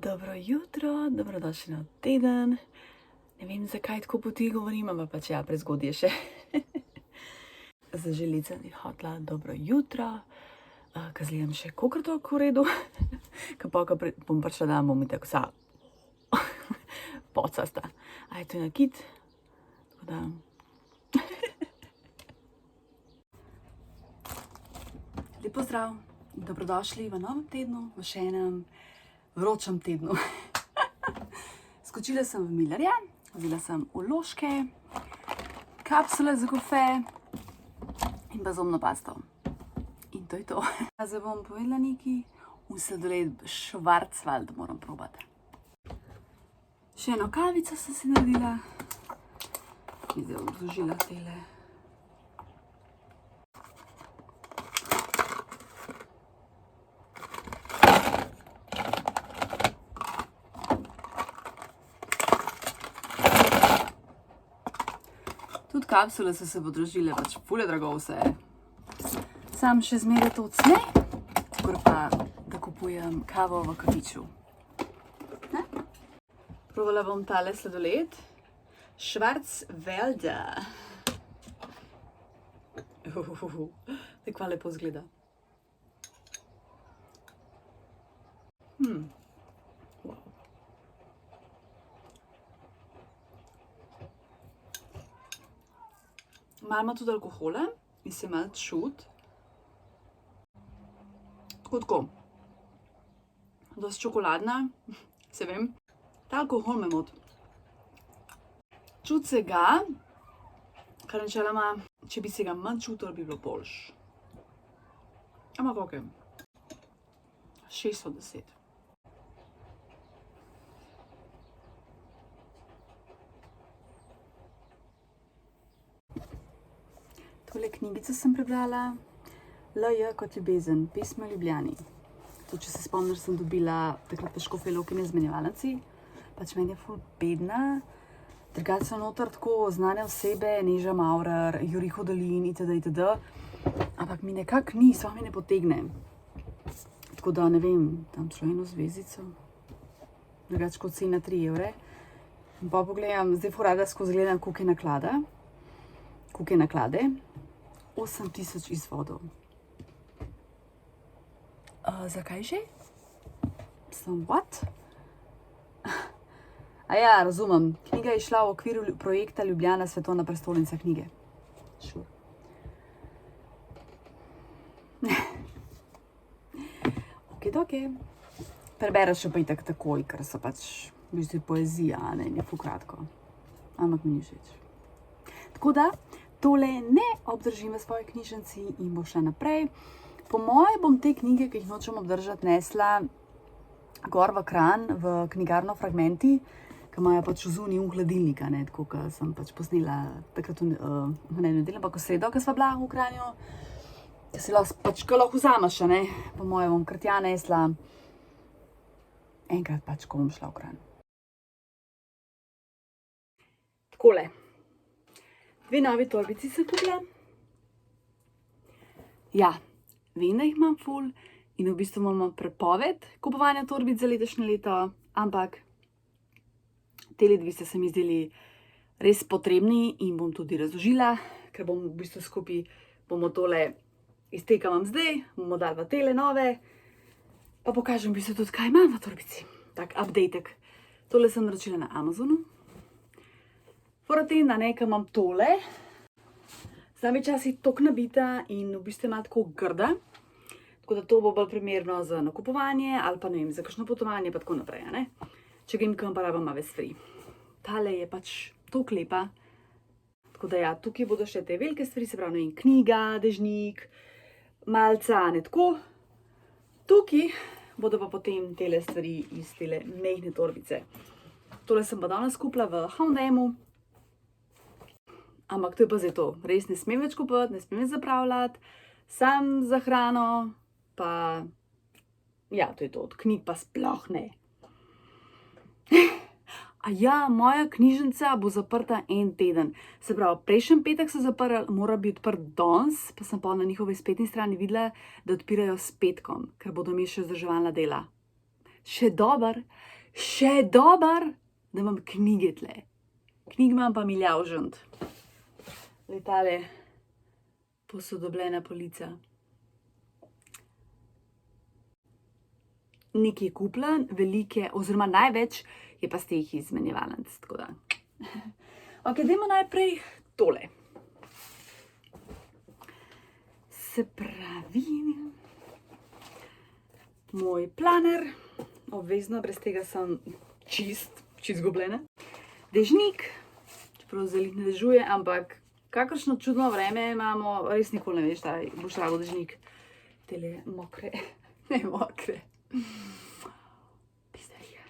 Dobro jutro, dobrodošli na teden. Ne vem, zakaj tako poti govorim, ampak pač ja, prezgodaj je še. Za želice bi hotla dobro jutro, kazlijem še kokrtok v redu, ko bom prišla dan, bom itak vsa pocasta. A je to nakit, tako da... Lep pozdrav, dobrodošli v novem tednu, v še enem vročem tednu. Skočila sem v Millerja, vzela sem vložke, kapsule za kofe in pa zobno pasto. In to je to. Zdaj bom povedala nekaj, sladoled Schwarzwald moram probati. Še eno kavico sem si naredila. In zdaj bom zložila tele. Tudi kapsule so se podražile, pač ful je drago vse. Sam še zmeraj to cnej, kakor pa da kupujem kavo v kafiču. Probala bom tale sladoled Schwarzwald. Tako lepo izgleda. Malo ima tudi alkohola in se malo čuti. Tako. Dosti čokoladna, se vem. Ta alkohol me moti. Čuti se ga, kar načeloma, če bi se ga manj čutilo, bi bilo boljše. Ampak ok. 6 od 10. Tole knjigico sem prebrala, L.J. kot ljubezen, pismo Ljubljani. To, če se spomnim, sem dobila takrat v Škofji Loki na izmenjevalnici. Pač meni je ful bedna. Drugače so noter tako znane osebe, Neža Maurer, Jurij Hodolin itd. Ampak mi nekako ni, sploh mi ne potegne. Tako da ne vem, tam šlo eno zvezdico. Drugače kot cena 3 evre. In pa pogledam, zdaj ful rada skozi gledam, koliko je naklada. Koliko je naklade? 8000 izvodov. Zakaj že? Sem what? A ja, razumem. Knjiga je šla v okviru projekta Ljubljana svetovna prestolnica knjige. Sure. Okej. Prebereš jo pa itak takoj, ker so pač v bistvu poezija, ne, je ful kratko. Ampak mi ni všeč. Tako da, tole ne obdržim v svoji knjižnici in bo šla naprej. Po moje bom te knjige, ki jih nočem obdržati, nesla gor v Kranj, v knjigarno Fragmenti, ki imajo pač v zunaj hladilnika, ne, tako kot sem pač posnela takrat v nedeljo, ampak v sredo, ko sva bila v Kranju, ki se lahko vzameš, ne, po moje bom kar tja nesla, enkrat pač, ko bom šla v Kranj. Takole. 2 novi torbici sem kupila. Ja, vem, da jih imam ful in v bistvu imam prepoved kupovanja torbic za letošnje leto, ampak tele 2 sta se mi zdeli res potrebni in bom tudi razložila, ker bom v bistvu skupaj, bomo tole izteka imam zdaj, bomo dali v tele nove, pa pokažem v bistvu tudi, kaj imam v torbici. Tak updatek. Tole sem naročila na Amazonu. Fora tem, da nekaj imam tole, zdaj mi časih toliko nabita in v bistvu ima tako grda, tako da to bo bolj primerno za nakupovanje ali pa ne vem, za kakšno potovanje pa tako naprej, ne. Če grem kam pa rabim malo stvari. Tale je pač toliko lepa, tako da ja, tukaj bodo še te velike stvari, se pravi, ne vem, knjiga, dežnik, malca, ne tako. Tukaj bodo pa potem tele stvari iz tele mehne torbice. Tole sem pa danes kupila v H&M-u. Ampak to je pa zdaj to, res ne smem več kupiti, ne smem več zapravljati, sam za hrano, pa ja, to je to, od knjig pa sploh ne. A ja, moja knjižnica bo zaprta en teden, se pravi, prejšnji petek so zaprli, mora biti odprt danes, pa sem pa na njihovi spletni strani videla, da odpirajo s petkom, ker bodo imeli še vzdrževalna dela. še dober, da imam knjige tle. Knjig imam pa milijavžent. Letale posodobljena polica. Nekaj je kupljen, velike, oziroma največ je pa ste jih izmenjevalnic, tako da. Ok, dajmo najprej tole. Se pravi, moj planer, obvezno, brez tega sem čist zgubljena. Dežnik, čeprav zelo ne dežuje, ampak kakršno čudno vreme imamo, res nikoli ne veš, da boš rabo dežnik. Tele mokre, ne mokre. Pizdarija.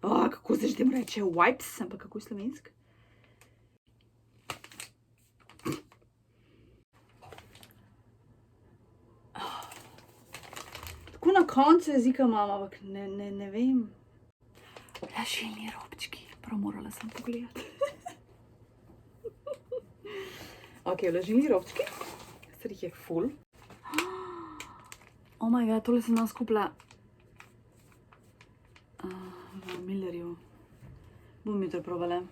Kako se že tem reče? Wipes, ampak kako je slovensk? Tako na koncu jezika imam, ampak ne vem. Vlažilni robčki, prav morala sem pogledati. Ok, vlažilni robčki, sicer jih je ful. Oh my god, tole sem danes kupila v Millerju. Bom jutro probala.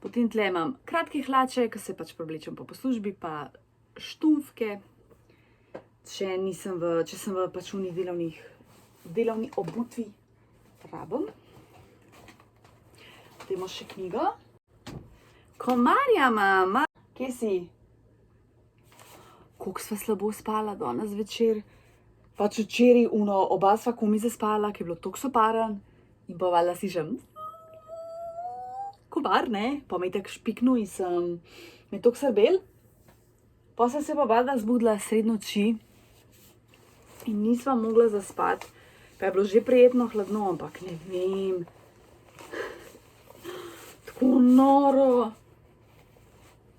Potem tle imam kratke hlače, ki se pač preoblečem po službi, pa štumfke, če sem v pač unih delovni obutvi, rabim. Dajmo še knjigo. Komarja, mama! Kje si? Koliko sva slabo spala danes večer. Pač včeraj oba sva komaj zaspala, ki je bilo toliko soparen in pa valjda slišim kobar, ne? Pa me je tako špiknil in me je toliko srbel. Pa sem se pa valjda zbudila sredi noči in nisva mogla zaspati. Pa je bilo že prijetno hladno, ampak ne vem. Tako noro.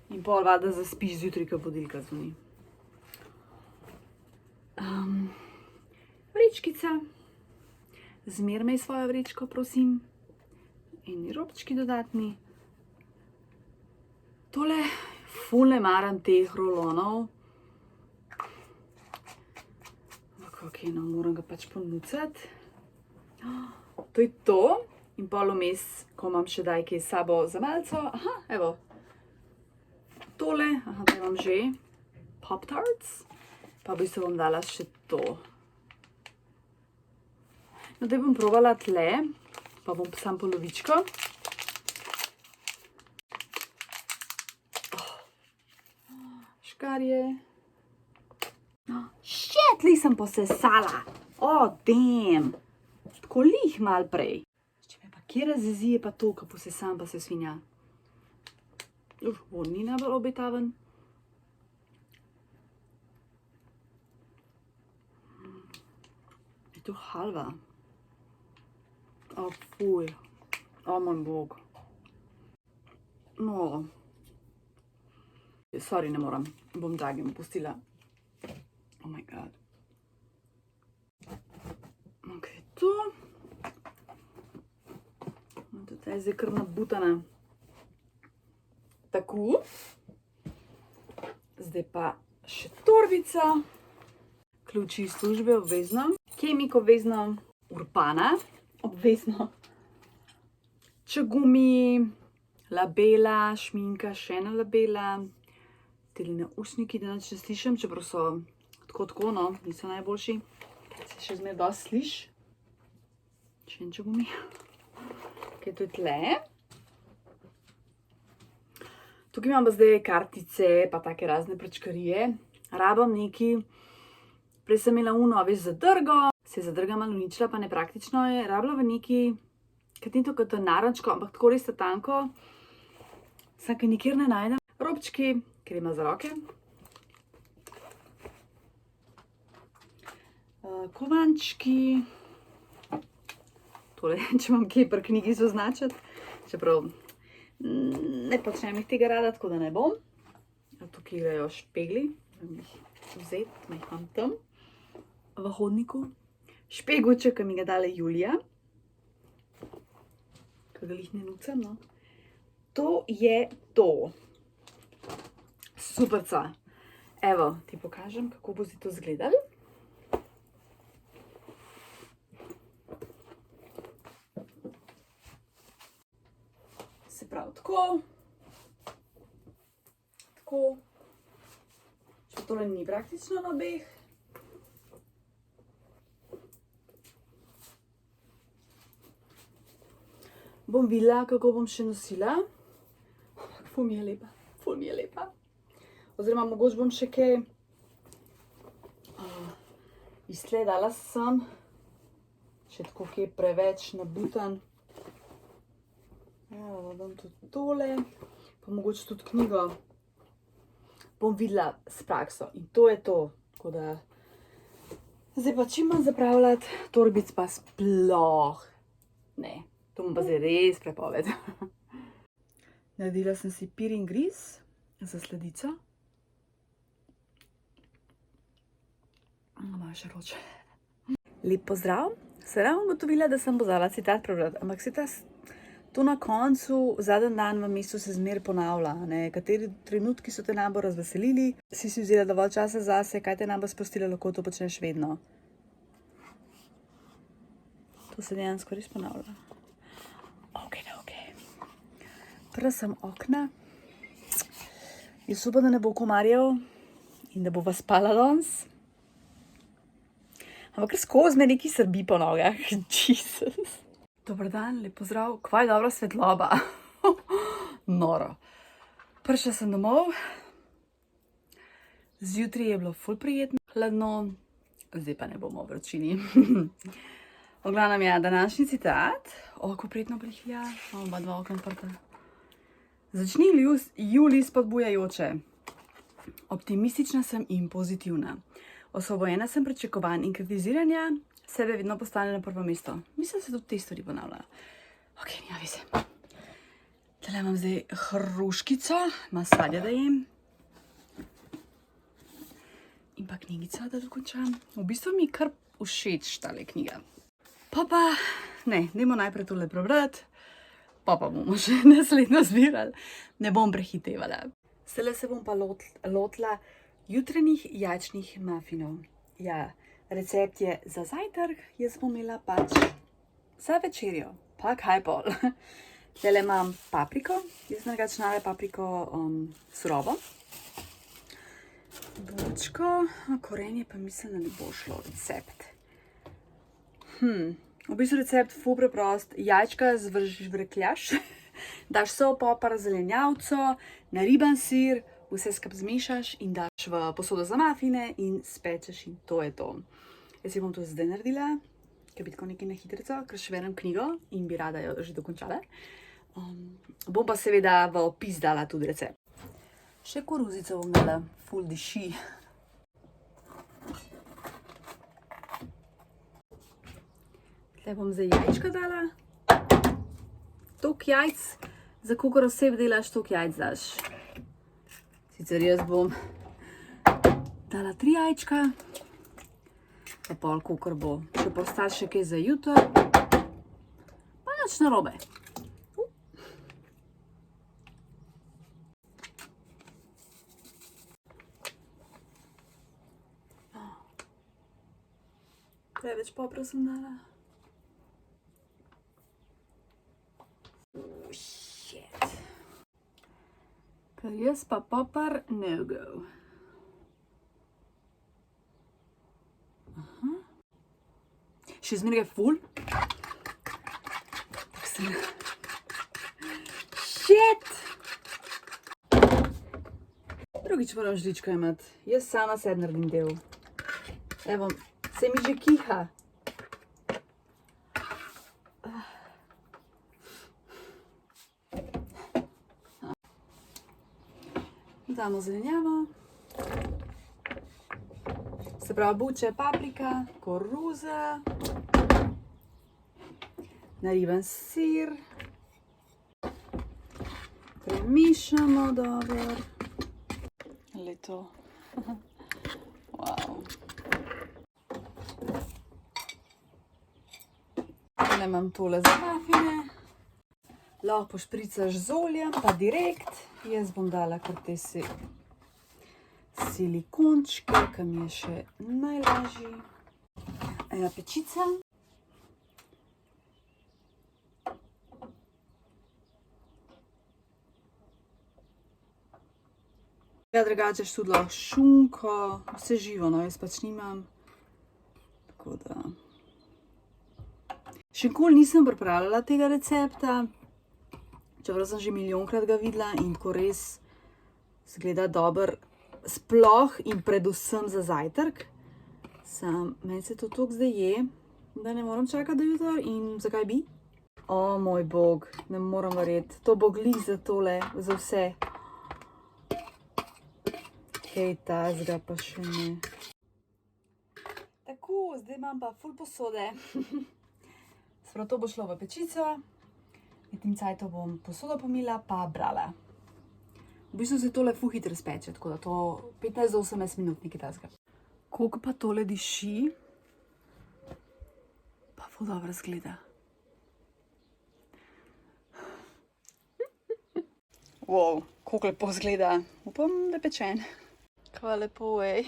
In pol valjda zaspiš zjutraj, ko budilka zvoni. Vrečkica. Zmeraj svojo vrečko, prosim. In robčki dodatni. Tole ful ne maram teh rolonov. Ok, no, moram ga pač ponucati. To je to. In pol vmes, ko imam še daj kaj s sabo za malco. Aha, evo. Tole, da imam že Pop-Tarts. Pa v bistvu bom dala še to. No, da bom probala tle. Pa bom sam polovičko. Škarje. Shit, li sem posesala. Damn. Tako lih mal prej. Če me pa kje razjezi, je pa to, ko posesam pa se svinja. On ni najbolj obetaven. Je to halva. Fuj. Moj bog. No. Sorry, ne moram. Bom Dagim pustila. Oh my god. Ok, to. Tudi je zdaj kar nabutana. Tako. Zdaj pa še torbica. Ključi iz službe obvezno. Kemik obvezno. Urbana obvezno. Čagumi. Labela, šminka, še ena labela. Teli nausniki, da nič ne slišim, čeprav so tako, no, niso najboljši. Se še zmeraj dosti sliš. Še en čagumi. Ok, to je tle. Tukaj imam pa zdaj kartice, pa take razne prečkarije. Rabam neki. Prej sem imela veš, zadrgo. Se je zadrga malo uničila, pa nepraktično je. Rabila v neki, kot ni to kot narančko, ampak tako res tanko. Sam, ki nikjer ne najdem. Robčki, krema za roke. Kovančki. Tole, če imam kje pri knjigi zaznačiti. Čeprav ne počnem jih tega rada, tako da ne bom. Tukaj grejo špegli. Vzeti, da jih imam tam. V hodniku. Špeguček, ki mi ga dala Julija. Ko ga jih ne nucam, no. To je to. Superca. Evo, ti pokažem, kako bo zdaj to izgledalo. Se pravi, tako. Če tole ni praktično na obeh. Bom videla, kako bom še nosila. Ful mi je lepa. Oziroma, mogoče bom še kaj iztle dala sem. Še tako kaj preveč nabutan. Evo, dam tudi tole. Pa mogoče tudi knjigo. Bom videla s prakso. In to je to. Tako da zdaj pa čim manj zapravljati, torbic pa sploh ne. To bom pa zdaj res prepoved. Naredila sem si pir in griz za sladico. Malo še roče. Lep pozdrav. Se ravno ugotovila, da sem pozabila citat prebrati, ampak se to na koncu, zadnji dan v mesecu se zmeraj ponavlja. Kateri trenutki so te najbolj razveselili, si vzela dovolj časa zase, kaj te najbolj sprostilo, lahko to počneš vedno. To se dejansko res ponavlja. Ok. Odprla sem okna. Jaz upam, da ne bo komarjev in da bova spala danes. Ampak ker skozi me nekaj srbi po nogah. Jesus. Dober dan, lep pozdrav. Kva je dobra svetloba. Noro. Prišla sem domov. Zjutraj je bilo ful prijetno, hladno. Zdaj pa ne bomo v vročini. V glavnem je današnji citat. Ko prijetno prihlja. Imamo dva okna odprta. Začni julij spodbujajoče. Optimistična sem in pozitivna. Osvobojena sem pričakovanj in kritiziranja, sebe vedno postavljam na prvo mesto. Mislim, da se tudi te stvari ponavljajo. Ok, nima veze. Tale imam zdaj hruškico, ima sadje, da jem. In pa knjigica, da dokončam. V bistvu mi kar všeč tale knjiga. Dajmo najprej tole prebrati. Pa bomo še naslednjo zbirali. Ne bom prehitevala. Zdaj se bom pa lotila jutranjih jajčnih mafinov. Ja, recept je za zajtrk, jaz bom imela pač za večerjo. Pa kaj pol. Tele imam papriko, jaz drugače najraje papriko surovo. Bučko, korenje pa mislim, da ne bo šlo recept. V bistvu recept ful preprost. Jajčka zvržiš v rekljaš, daš sol, popar, zelenjavco, nariban sir, vse skupaj zmešaš in daš v posodo za mafine in spečeš in to je to. Jaz bom to zdaj naredila, ker bi tako nekaj na hitrico, ker še berem knjigo in bi rada jo že dokončala. Bom pa seveda v opis dala tudi recept. Še koruzico bom dala, ful diši. Tle bom zdaj jajčka dala. Toliko jajc, za kolikor oseb delaš, toliko jajc daš. Sicer jaz bom dala 3 jajčka, pa pol kolikor bo. Če pa ostaš še kaj za jutro, pa nič narobe. Preveč popra sem dala. Shit. Ker jaz pa popar no go. Še zmeraj je ful. Shit. Drugič moram žličko imeti. Jaz sama sebi naredim del. Evo, se mi že kiha. Damo zelenjavo, se pravi buče, paprika, koruza, nariban sir, premešamo dobro. Le to. Wow. Tole imam tole za mafine. Lahko pošpricaš z oljem, pa direkt. Jaz bom dala kar te vzeli končke, ki mi je še najlažji. Pečica. Ja, drugače tudi lahko šunko, vse živo, no, jaz pač nimam. Tako da. Še nikoli nisem pripravljala tega recepta, čeprav sem že milijonkrat ga videla in tako res izgleda dobro, sploh in predvsem za zajtrk. Meni se to toliko zdaj je, da ne moram čakati do jutra in zakaj bi? O moj bog, ne moram verjeti, to bo glih za tole, za vse. Hej, tazga pa še ne. Tako, zdaj imam pa ful posode. Sprav to bo šlo v pečico. In tem cajtu bom posodo pomila pa brala. V bistvu se tole ful hitro speče, tako da to 15 do 18 minut nekaj tazga. Koliko pa tole diši, pa ful dobro izgleda. Wow, koliko lepo izgleda. Upam, da je pečen. Kva lepo, ej.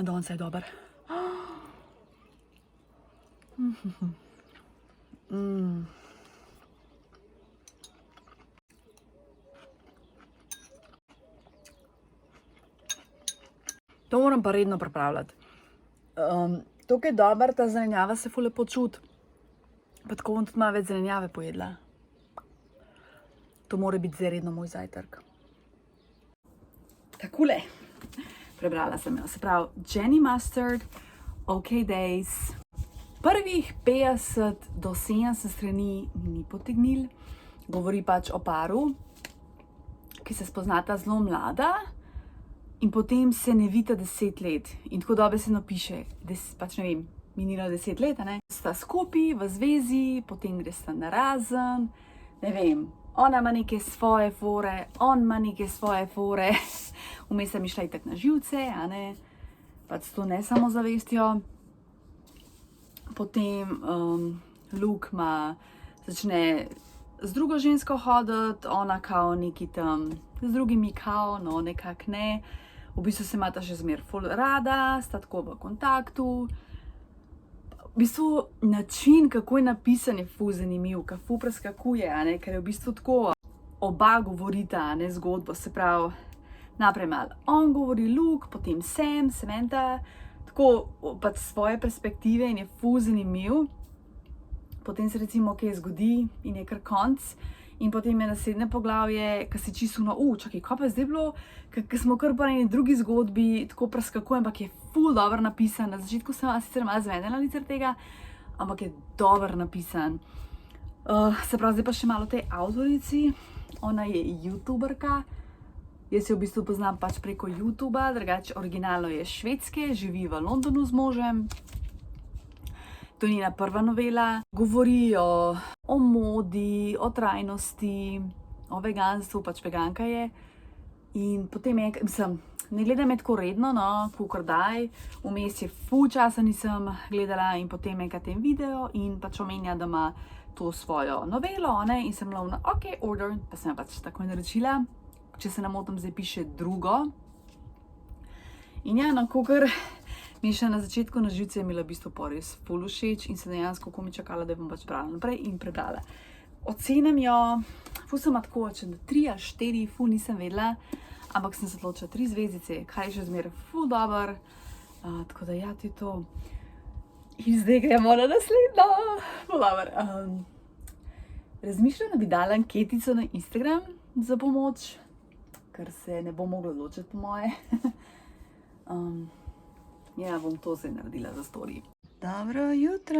Danes je dober. To moram pa redno pripravljati. Tukaj je dober, ta zelenjava se ful lepo čuti. Pa tako bom tudi malo več zelenjave pojedla. To mora biti zdaj redno moj zajtrk. Takole. Prebrala sem jo. Se pravi, Jenny Mustard, OK Days. Prvih 50 do 70 strani ni potegnil. Govori pač o paru, ki se spoznata zelo mlada in potem se ne vidita 10 let. In tako dobesedno piše, pač ne vem, minilo 10 let, ne? Sta skupaj v zvezi, potem gresta narazen, ne vem, ona ima neke svoje fore, on ima neke svoje fore, vmes sem išla itak na živce, a ne, pač to ne samo zavestjo. Potem Luke začne z drugo žensko hoditi, ona kao neki tam, z drugimi kao, no nekak ne. V bistvu se imata še zmer ful rada, sta tako v kontaktu. V bistvu način, kako je napisan, je ful zanimiv, ka ful preskakuje, a ne, ker je v bistvu tako, oba govorita, a ne, zgodbo, se pravi, naprej malo on govori Luke, potem Samantha, tako pač svoje perspektive in je ful zanimiv. Potem se recimo kaj zgodi in je kar konc in potem je naslednje poglavje, ki se čisto čakaj, kaj pa je zdaj bilo, ker smo kar po eni drugi zgodbi tako preskakujem, ampak je ful dobro napisan. Na začetku sem sicer malo zvedela licer tega, ampak je dobro napisan. Se pravi, zdaj pa še malo tej avtorici, ona je youtuberka. Jaz jo v bistvu poznam pač preko YouTuba, drugače originalno je švedske, živi v Londonu z možem. To je njena prva novela. Govori o modi, o trajnosti, o veganstvu, pač veganka je. In potem mislim, ne gledam je tako redno, no, kakor daj. Vmes je ful časa nisem gledala in potem enkrat tem video in pač omenja, da ima to svojo novelo, ne, in sem bila OK, order, pa sem jo pač tako naročila. Če se ne motim, zdaj piše drugo. In ja, no, kakor mi še na začetku na živce je imela v bistvu pa res ful všeč in se dejansko komi čakala, da bom pač brala naprej in prebrala. Ocenim jo, ful sem tako, če na 3 ali 4, ful nisem vedela, ampak sem se odločila 3 zvezdice, kar je še zmeraj ful dober. Tako da ja, to je to. In zdaj gremo na naslednjo. Ful dober. Razmišljam, da bi dala anketico na Instagram za pomoč, ker se ne bom mogla odločiti po moje. Ja, bom to zdaj naredila za story. Dobro jutro.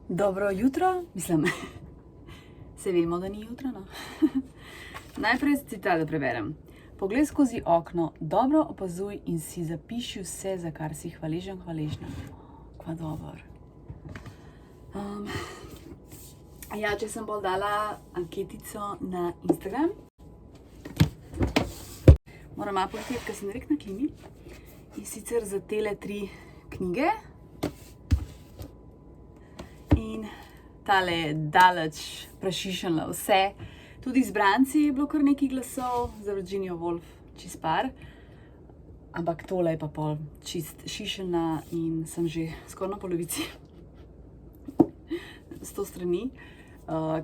Dobro jutro, mislim, se vemo, da ni jutro, no. Najprej citat preberem. Poglej skozi okno, dobro opazuj in si zapiši vse, za kar si hvaležen, hvaležna. Kva dober. Ja, če sem bolj dala anketico na Instagram. Moram malo poleteti, ker sem direkt na klimi. In sicer za tele 3 knjige. In tale daleč prešišala vse. Tudi izbranci je bilo kar nekaj glasov, za Virginia Woolf čist par. Ampak tole je pa pol čist šišena in sem že skoraj na polovici 100 strani.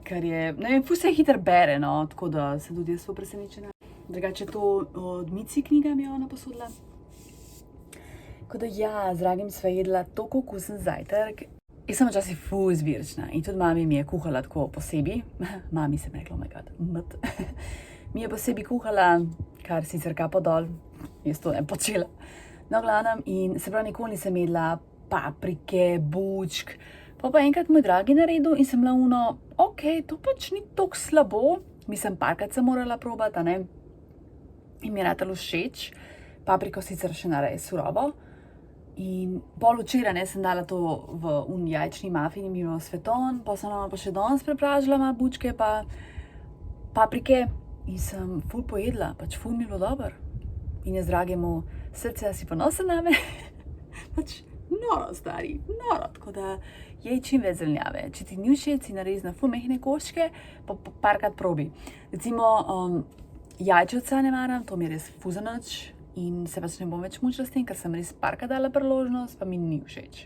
Ker je, ne vem, ful se hitro bere, no, tako da sem tudi jaz presenečena. Drugače to od Mici knjiga mi je ona posodila. Tako da ja, z Dragim sva jedla toliko okusen zajtrk. Jaz sem včasih ful izbirčna in tudi mami mi je kuhala tako posebej. Mami sem rekla, oh my god, mi je posebej kuhala, kar sicer kapo dol, jaz to ne počela. No, glavnem, in se pravi, nikoli nisem jedla paprike, bučk. Pa enkrat moj dragi naredil in sem bila ono, ok, to pač ni toliko slabo. Mislim, parkrat sem morala probati, a ne. In mi je ratalo všeč. Papriko sicer še nareje surovo. In pol včeraj, ne, sem dala to v jajčni mafini mimo sveton, pa sem pa še danes prepražila bučke pa paprike in sem ful pojedla, pač ful mi je bilo dobro. In jaz Dragemu srce, si ponosen name? Pač noro, stari, noro, tako da jej čim več zelenjave. Če ti ni všeč, si narezi na ful mehne koščke, pa parkrat probi. Recimo jajčevca ne maram, to mi je res ful za nič. In se pač ne bom več mučila s tem, ker sem res parkrat dala priložnost, pa mi ni všeč.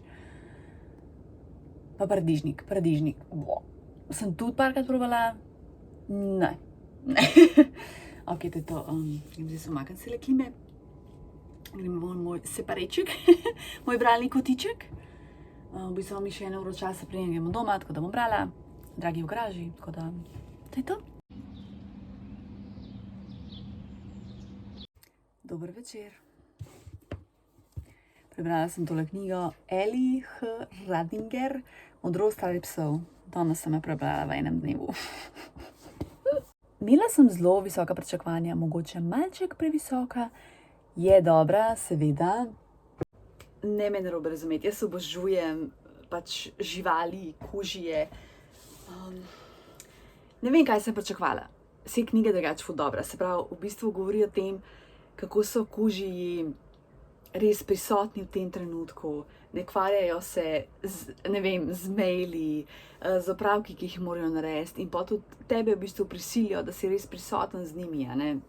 Pa paradižnik. Sem tudi parkrat probala? Ne. Ok, to je to. Grem zdaj umakniti cele klime. Grem v moj separeček, moj bralni kotiček. V bistvu mi še 1 uro časa preden gremo doma, tako da bom brala. Dragi v garaži, tako da to je to. Dober večer. Prebrala sem tole knjigo Eli H. Radinger, Modrost ali psov. Danes sem jo prebrala v enem dnevu. Imela sem zelo visoka pričakovanja, mogoče malček previsoka. Je dobra, seveda. Ne me narobe razumeti, jaz obožujem pač živali, kužije. Ne vem, kaj sem pričakovala. Vse knjige drugače ful dobra, se pravi, v bistvu govori o tem, kako so kužiji res prisotni v tem trenutku, ne kvarjajo se z maili, z opravki, ki jih morajo narediti in pa tudi tebe v bistvu prisilijo, da si res prisoten z njimi, a ne.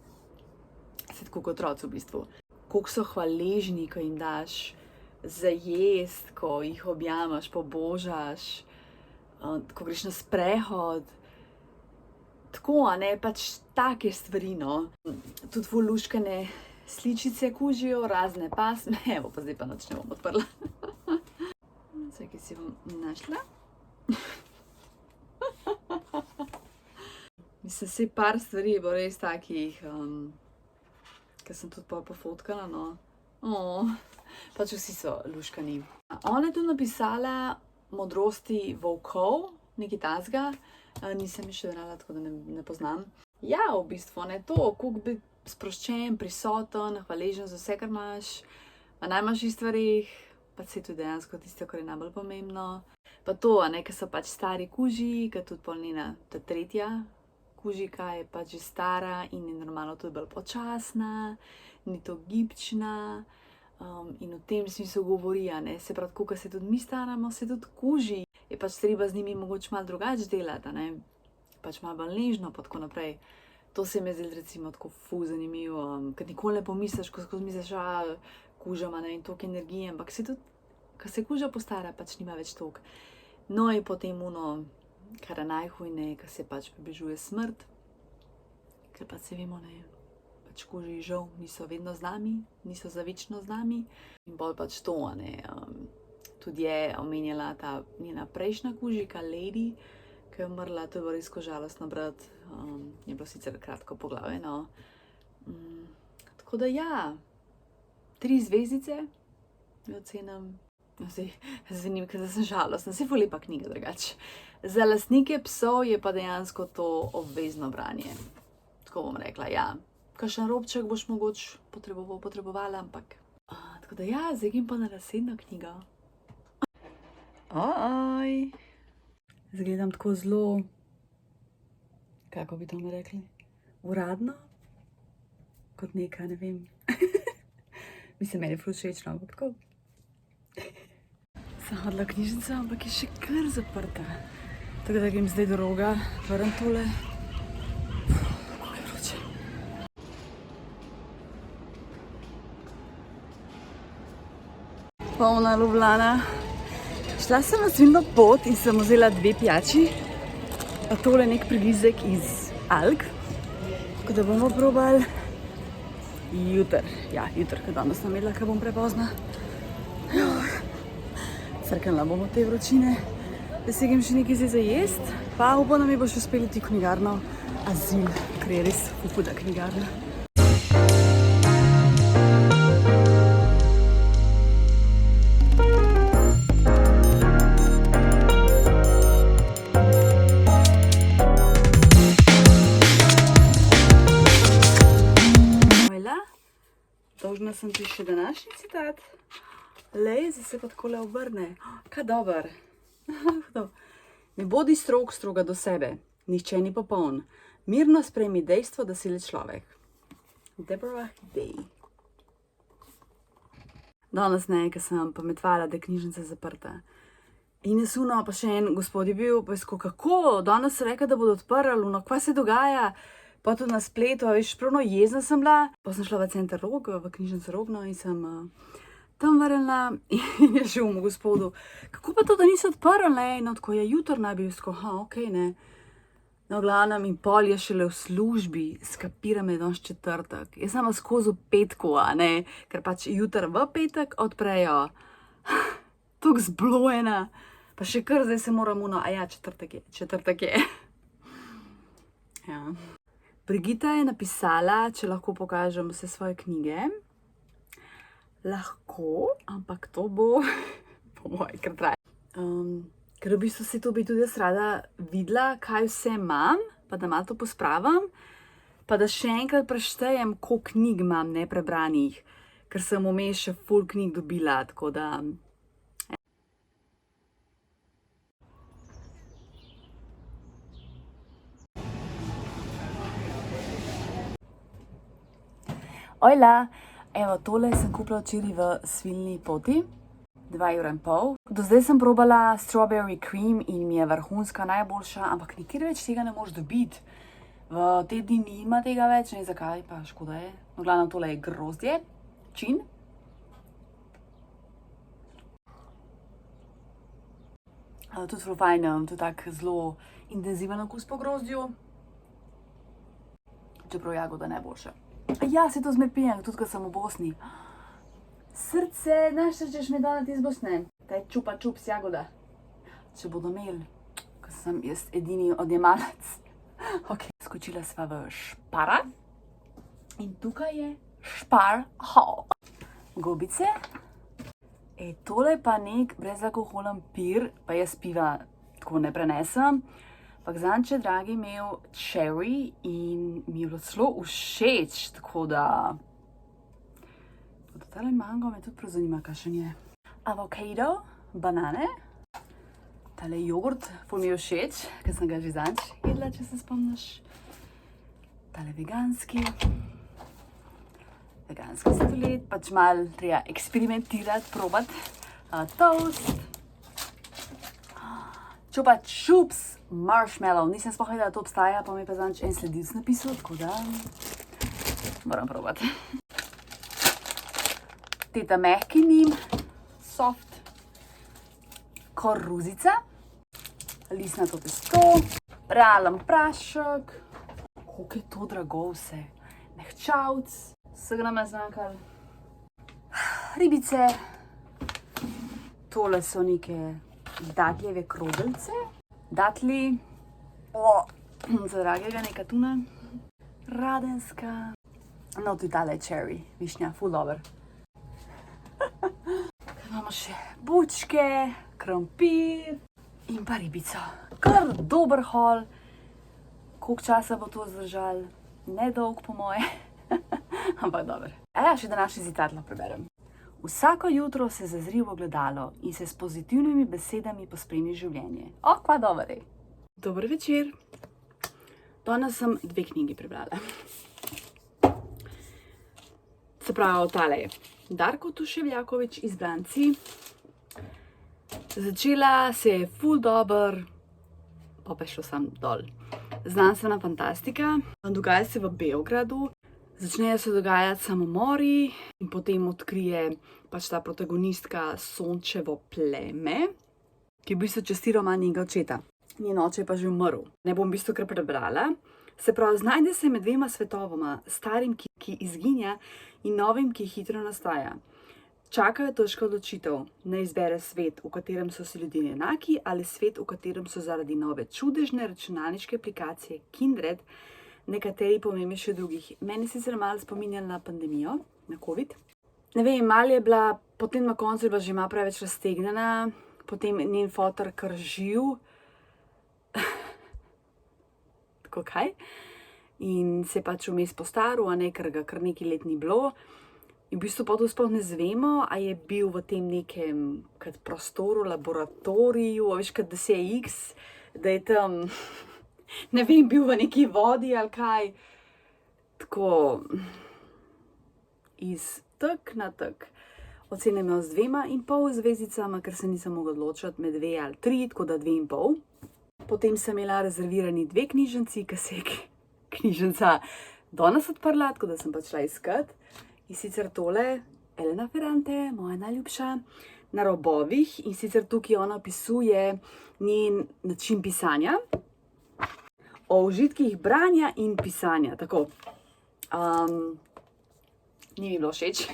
Se tako kot otroci v bistvu. Koliko so hvaležni, ko jim daš za jest, ko jih objamaš, pobožaš, ko greš na sprehod. Tako, a ne, pač take stvari, no. Tudi ful luškane sličice kužijo, razne pasme, evo, pa zdaj pa nič ne bom odprla. Čakaj, si bom našla. Mislim, saj par stvari je bilo res takih, ke sem tudi pofotkala, no. Pač vsi so luškani. Ona je tu napisala Modrosti volkov, nekaj takega. Nisem ji še brala, tako da ne poznam. Ja, v bistvu, ne, to, koliko biti sproščen, prisoten, hvaležen za vse, kar imaš, v najmanjših stvareh, pač se tudi dejansko tisto, kar je najbolj pomembno. Pa to, a ne, ke so pač stari kužiji, ke tudi pol njena ta tretja kužika je pač že stara in je normalno tudi bolj počasna, ni to gibčna. In v tem smislu govori, a ne, se pravi, tako, ke se tudi mi staramo, se tudi kuži. Je pač treba z njimi mogoče malo drugače delati, a ne, pač malo bolj nežno pa tako naprej. To se mi je zdelo recimo tako ful zanimivo, ker nikoli ne pomisliš, ko skozi misliš, kuža ima, ne vem, toliko energije, ampak se tudi, ko se kuža postara, pač nima več toliko. No, in potem ono, kar je najhujneje, ko se pač približuje smrt, ker pač se vemo, ne, pač kuži žal niso vedno z nami, niso za večno z nami. In bolj pač to, a ne, tudi je omenjala ta njena prejšnja kužika, Lady, ki je umrla, to je bilo res žalostno brati. Je bilo sicer kratko poglavje, no. Tako da ja, 3 zvezdice jo ocenim. Zdaj zvenim, ker sem žalostna, saj ful lepa knjiga drugače. Za lastnike psov je pa dejansko to obvezno branje. Tako bom rekla, ja. Kakšen robček boš mogoče potrebovala, ampak. Tako da ja, zdaj grem pa na naslednjo knjigo. Oj. Izgledam tako zelo, kako bi to rekli, uradno, kot neka, ne vem, Mislim, meni je ful všeč, no, ampak tako. Sem hodila v knjižnico, ampak je še kar zaprta. Tako da grem zdaj do roga, vrnem tole. Kako je vroče. Polna Ljubljana. Šla sem na svilno pot in sem vzela 2 pijači, pa tole nek prigrizek iz alg. Tako da bomo probali jutr. Ja, jutr, ker danes sem jedla, ker bom prepozna. Crknila bomo te vročine, da si grem še nekaj zdaj za jest, pa upam, da mi bo še uspeli ti knjigarno Azil, ker je res huda knjigarna. Hvala, dolžna sem ti še današnji citat. Lej, zdaj se pa takole obrne. Kaj dober. Ne bodi strog, stroga do sebe. Nihče ni popoln. Mirno sprejmi dejstvo, da si le človek. Deborah Day. Danes ne, ker sem pametvala, da je knjižnica zaprta. In je suno, pa še en gospod je bil, pa je sko, kako? Danes se reka, da bodo odprli, no, kva se dogaja? Pa tudi na spletu, a veš, pravno jezna sem bila. Pa sem šla v center Rog, v knjižnico Rogno in sem tam vrnila in je že gospodu, kako pa to, da niso odprli, no, tako je jutr naj bi visko, okej, ne. No, glavnem in pol je šele v službi, skapiram je danes četrtek. Jaz sem skozi v petku, a ne, ker pač jutr v petek odprejo. Tuk zblojena, pa še kar zdaj se moram četrtek je. Ja. Brigita je napisala, če lahko pokažem vse svoje knjige. Lahko, ampak to bo po moje kar traja. Ker v bistvu si to bi tudi jaz rada videla, kaj vse imam, pa da malo to pospravim, pa da še enkrat preštejem, koliko knjig imam neprebranih, ker sem vmes še ful knjig dobila, tako da... Ojla! Evo, tole sem kupila včeraj v svilni poti, 2,5 €. Do zdaj sem probala strawberry cream in mi je vrhunska, najboljša, ampak nikjer več tega ne moreš dobiti. V te dni nima tega več, ne zakaj, pa škoda je. No, glavno, tole je grozdje, čin. Tudi zelo fajn, tudi tak zelo intenziven okus po grozdju. Čeprav jagoda najboljša. Ja, se to zmer pijem, tudi ko sem v Bosni. Srce, znaš, češ mi doneti iz Bosne? Taj čupa čups jagoda. Če bodo imeli, ko sem jaz edini odjemalec. Ok, skočila sva v Špara. In tukaj je Spar Hall. Gobice. Tole pa nek brezalkoholen pir, pa jaz piva tako ne prenesem. Ampak zanče dragi imel cherry in mi je bilo celo všeč, tako da... Tale mango me tudi prav zanima, kakšen je. Avokado, banane, tale jogurt, ful mi je všeč, ker sem ga že zanč jedla, če se spomniš. Tale veganski sladoled, pač malo treba eksperimentirati, probati. Toast. Čupa čups. Marshmallow, nisem sploh vedela, da to obstaja, pa mi je pa zanč en sledilc napisal, tako da moram probati. Teta mehki njim, soft, koruzica, listnato testo, pralen prašek, koliko je to drago vse, mehčavc, vsega nam je zmanjkalo, ribice, tole so neke datljeve krogeljce, datli, za dragega neka tuna, radenska, no tudi tale cherry, višnja, ful dober. Imamo še bučke, krompir in pa ribico. Kar dober haul. Koliko časa bo to zdržal? Nedolg po moje, ampak dober. Še današnji citat lahko preberem. Vsako jutro se zazri v ogledalo in se s pozitivnimi besedami pospremi življenje. Kva dober je. Dober večer. Danes sem 2 knjigi prebrala. Se pravi, tale Darko Tuševljakovič, Izbranci. Začela se je ful dober, pa je šlo sam dol. Znanstvena fantastika, dogaja se v Beogradu, začnejo se dogajati samomori in potem odkrije pač ta protagonistka Sončevo pleme, ki v bistvu časti roman njenega očeta. Njen oče je pa že umrl. Ne bom v bistvu kar prebrala. Se pravi, znajde se med dvema svetovoma, starim, ki izginja, in novim, ki hitro nastaja. Čakajo težko odločitev, ne izbere svet, v katerem so si ljudje enaki, ali svet, v katerem so zaradi nove čudežne računalniške aplikacije Kindred nekateri pomembnejši od drugih. Meni sicer malo spominja na pandemijo, na COVID. Ne vem, malo je bila, potem na koncu je bila že malo preveč raztegnjena, potem njen fotor kar živ. Tako kaj? In se je pač vmes postaril, a ne, ker ga kar nekaj let ni bilo. In v bistvu pa to sploh ne zvemo, a je bil v tem nekem prostoru, laboratoriju, a veš, kot da se je X, da je tam, ne vem, bil v neki vodi ali kaj. Tako, iz tak na tak. Ocene imel z 2,5 zvezdicama, ker se nisem mogla odločiti med 2 ali 3, tako da 2,5. Potem sem imela rezervirani 2 knjižnici, ker se je knjižnica danes odprla, tako da sem pač šla iskat. In sicer tole, Elena Ferrante, moja najljubša, Na robovih, in sicer tukaj ona opisuje njen način pisanja, o užitkih branja in pisanja, tako. Ni mi bilo všeč,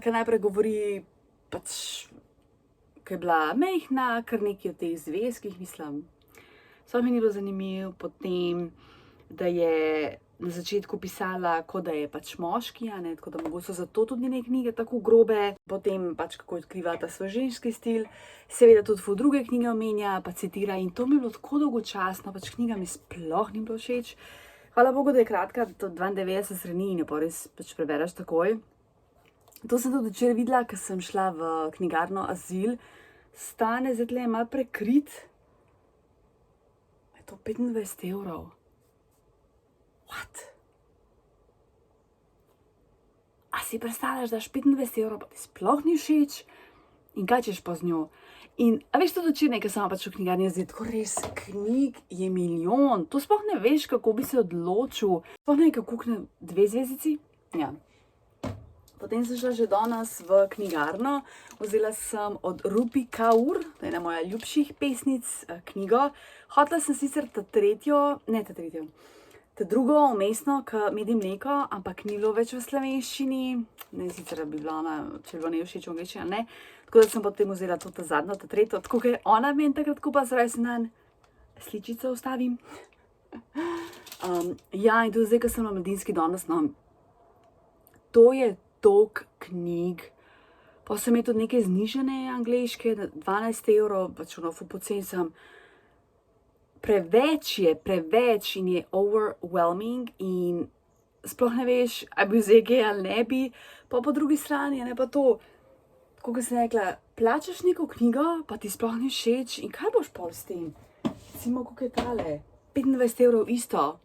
ker najprej govori, pač, ko je bila majhna, kar nekaj o teh zvezkih, mislim, sploh mi ni bilo zanimiv, potem, da je na začetku pisala, kot da je pač moški, a ne, tako da mogoče so zato tudi njene knjige tako grobe, potem pač kako odkriva ta svoj ženski stil, seveda tudi v druge knjige omenja, pa citira, in to mi je bilo tako dolgočasno, pač knjiga mi sploh ni bilo všeč. Hvala Bogu, da je kratka, to 92 strani in jo pa res pač prebereš takoj. To sem tudi včeraj videla, ker sem šla v knjigarno Azil, stane zdaj tle malo prekrit, je to 25 evrov. What? A si predstavljaš, daš 25 evrov, pa ti sploh ni všeč? In kaj češ pa z njo? In, a veš, tudi včeraj, ker sem pač v knjigarni zdaj, tako res, knjig je milijon. To sploh ne veš, kako bi se odločil. Sploh ne vem, kako 2 zvezdici? Ja. Potem sem šla že danes v knjigarno, vzela sem od Rupi Kaur, to je ena moja ljubših pesnic, knjigo. Hotela sem sicer ta drugo vmesno, k Med in mleko, ampak ni bilo več v slovenščini. Ne, sicer bi bila ona, če bi bilo ne všeč v angleščini, ne. Tako da sem potem vzela to ta zadnjo, ta tretjo, tako ker ona meni takrat kupa, zdaj sem dan sličico ustavim. Ja, in tudi zdaj, ko sem na mladinski danes, no, to je toliko knjig. Pa sem je tudi nekaj znižane angleške, 12 evrov, pač ono ful poceni sem. Preveč in je overwhelming in sploh ne veš, a bi vzel kaj ali ne bi, pa po drugi strani je ne pa to, tako kot sem rekla, plačaš neko knjigo, pa ti sploh ni všeč in kaj boš pol s tem? Recimo, koliko je tale? 25 evrov isto.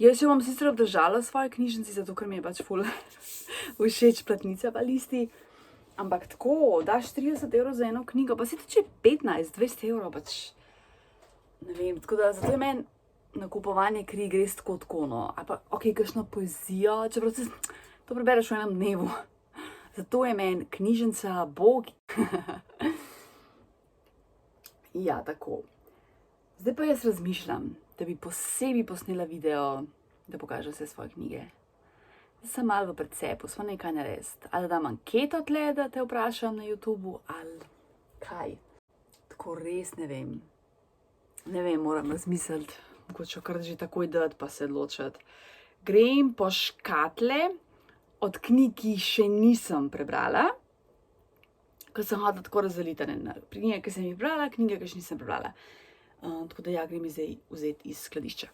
Jaz jo bom sicer obdržala v svoji knjižnici, zato ker mi je pač ful všeč platnica pa listi, ampak tako, daš 30 evrov za eno knjigo, pa si tudi če 15, 20 evrov, pač ne vem, tako da zato je meni nakupovanje knjig res tako, no. Ali pa, okej, kakšno poezijo, čeprav se to prebereš v enem dnevu. Zato je meni knjižnica bog. Ja, tako. Zdaj pa jaz razmišljam, da bi posebej posnela video, da pokažem vse svoje knjige. Zdaj sem malo v precepu, sva nekaj narediti. Ali da dam anketo tle, da te vprašam na YouTubu, ali kaj. Tako res ne vem. Ne vem, moram razmisliti, mogoče kar že takoj dati pa se odločiti. Grem po škatle od knjig, ki jih še nisem prebrala, ker sem hotela tako razdeliti, knjige, ki sem jih prebrala, knjige, ki še nisem prebrala. Tako da ja, grem jih zdaj vzeti iz skladišča.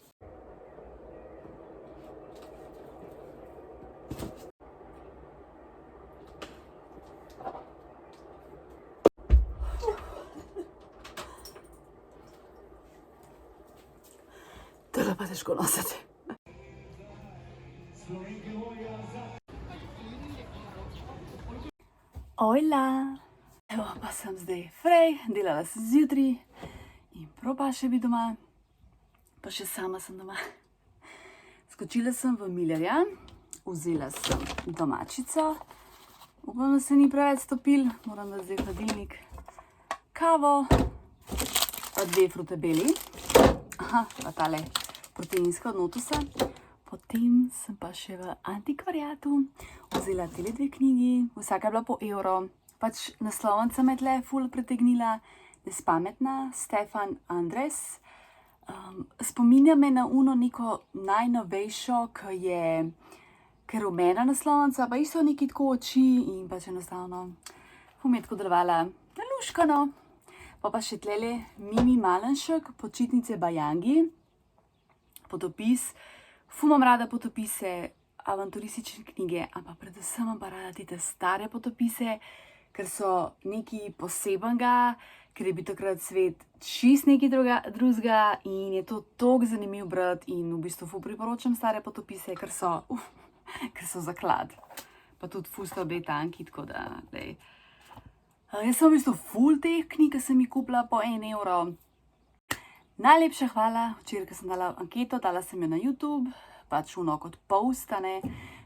Tole pa težko nositi. Ojla! Evo, pa sem zdaj frej, delala sem zjutraj in prav pa še bi doma, pa še sama sem doma. Skočila sem v Millerja, vzela sem domačico, upam, da se ni preveč stopil, moram dati zdaj v hladilnik, kavo, pa 2 Frutabeli, pa tale proteinska od Notusa. Potem sem pa še v antikvariatu vzela tele 2 knjigi, vsaka je bila po evro. Pač naslovnica me tle ful pritegnila, Nespametna, Stefan Andres. Spominja me na uno neko najnovejšo, ki je rumena naslovnica, pa isto neki tako oči in pač enostavno ful mi je tako delovala naluškano. Pa še tlele Mimi Malenšek, Počitnice Bajangi, potopis. Ful imam rada potopise, avanturistične knjige, ampak predvsem imam pa rada te stare potopise, ker so nekaj posebenega, ker je bil takrat svet čist nekaj drugega in je to toliko zanimiv brati in v bistvu ful priporočam stare potopise, ker so zaklad. Pa tudi ful sta obe tanki, tako da, glej. Jaz sem v bistvu ful teh knjig, ki sem jih kupila po 1 evro. Najlepša hvala, včeraj, ko sem dala anketo, dala sem jo na YouTube, pač uno kot post,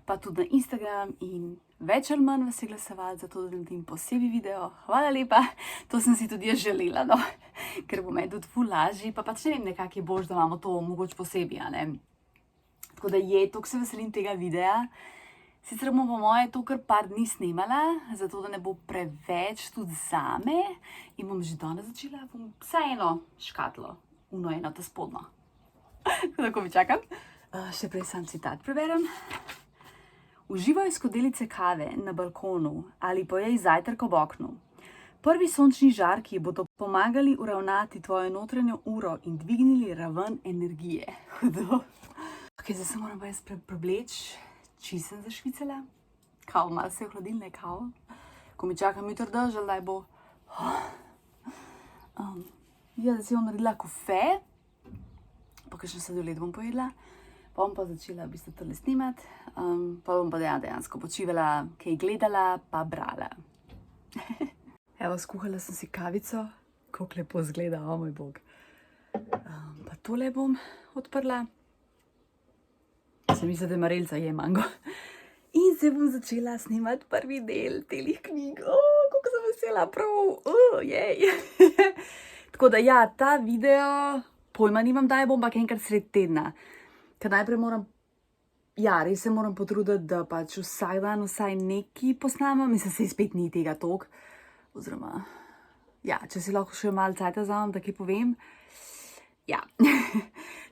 pa tudi na Instagram in več ali manj vas je glasovati, zato da naredim posebej video. Hvala lepa, to sem si tudi jaz želela, no, ker bo meni tudi ful lažji, pa pač ne vem nekak je boljš, da imamo to mogoče posebej, Tako da toliko se veselim tega videa. Sicer bom po moje to kar par dni snemala, zato da ne bo preveč tudi zame in bom že danes začela, bom vsaj eno škatlo, eno ta spodnjo. Tako mi čakam. Še prej sam citat preberem. Uživaj skodelice kave na balkonu ali pojej zajtrk ob oknu. Prvi sončni žarki bodo pomagali uravnati tvojo notranjo uro in dvignili raven energije. Hudo. Ok, zdaj se moram pa jaz probleči. Čisto sem zašvicala. Kao, malo se je hladilne, kao. Ko mi čakam jutr dež, ali daj bo. Zdaj si bom naredila kofe, pa kakšen sladoled bom pojedla, pa bom pa začela v bistvu tole snimat, pa bom pa dejansko počivala, kaj gledala, pa brala. Evo, skuhala sem si kavico, koliko lepo izgleda, o moj bog. Pa tole bom odprla. Se misli, da marelca je mango. In se bom začela snimat prvi del telih knjig. Koliko sem vesela, prav, jej. Tako da ja, ta video, pojma nimam, daj bom pa enkrat sred tedna. Ker najprej res se moram potruditi, da pač vsak dan vsaj nekaj posnamem. Mislim, se spet ni tega toliko. Oziroma, ja, če si lahko še malo cajta vzamem, da kaj povem. Ja,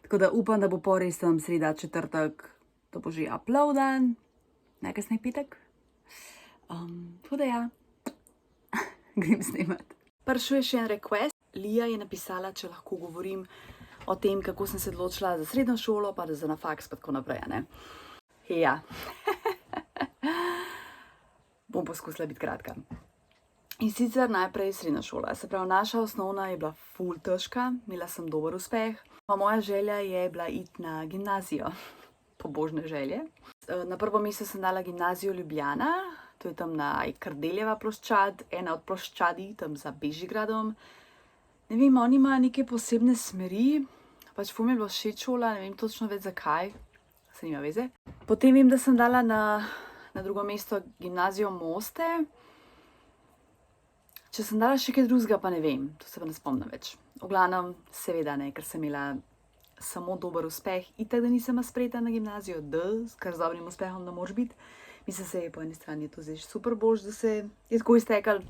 tako da upam, da bo po res tam sreda, četrtek, da bo že uploadan, najkasneje petek. Tako da ja, grem snemat. Prišel je še en request. Lija je napisala, če lahko govorim o tem, kako sem se odločila za srednjo šolo, pa za na faks, pa tako naprej, Ja. Bom poskusila biti kratka. In sicer najprej srednja šola. Se pravi, naša osnovna je bila ful težka, imela sem dober uspeh. Pa moja želja je bila iti na gimnazijo. Pobožne želje. Na prvo mesto sem dala gimnazijo Ljubljana, to je tam na Kardeljeva ploščad, ena od ploščadi, tam za Bežigradom. Ne vem, oni imajo neke posebne smeri, pač ful mi je bilo všeč šola, ne vem točno več zakaj, se nima veze. Potem vem, da sem dala na drugo mesto gimnazijo Moste. Če sem dala še kaj drugega, pa ne vem, to se pa ne spomnim več. V glavnem, seveda ne, ker sem imela samo dober uspeh, itak da nisem sprejeta na gimnazijo, kar z dobrim uspehom ne moreš biti. Mislim, se je po eni strani to zdaj super boljš, da se je tako iztekal.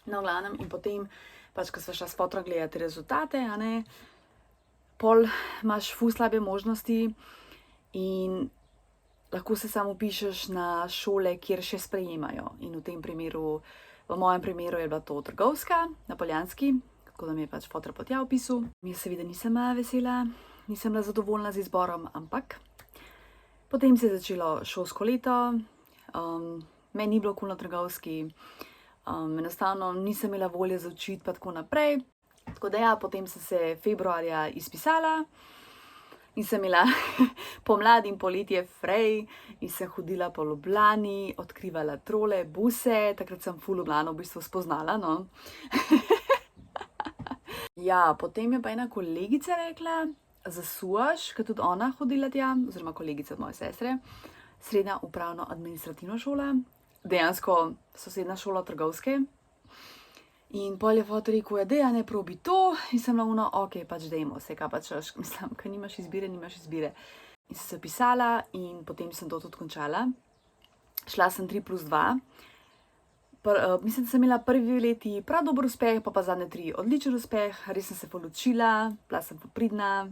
No, v glavnem, in potem, pač, ko sva šla s fotrom gledati rezultate, pol imaš ful slabe možnosti in lahko se samo upišeš na šole, kjer še sprejemajo. In v tem primeru, v mojem primeru je bila to trgovska, na Poljanski, tako da mi je pač fotor po tja vpisal. Mi seveda nisem vesela, nisem bila zadovoljna z izborom, ampak potem se je začelo šolsko leto, meni ni bilo kul na trgovski, enostavno nisem imela volje za učiti pa tako naprej. Tako da ja, potem sem se februarja izpisala, In sem imela pomlad in poletje frej in sem hodila po Ljubljani, odkrivala trole, buse, takrat sem ful Ljubljano v bistvu spoznala, no. Ja, potem je pa ena kolegica rekla, zasujaš, ker tudi ona hodila tja, oziroma kolegica od moje sestre, srednja upravno-administrativna šola, dejansko sosednja šola trgovske. In pol je fotor rekel, dej, ne probi to, in sem na ok, pač dejmo, vse kaj pač, mislim, ker nimaš izbire. In sem se pisala in potem sem to tudi končala. Šla sem 3+2. Mislim, da sem imela prvi 2 leti prav dober uspeh, pa zadnje 3 odličen uspeh, res sem se polučila, bila sem pridna,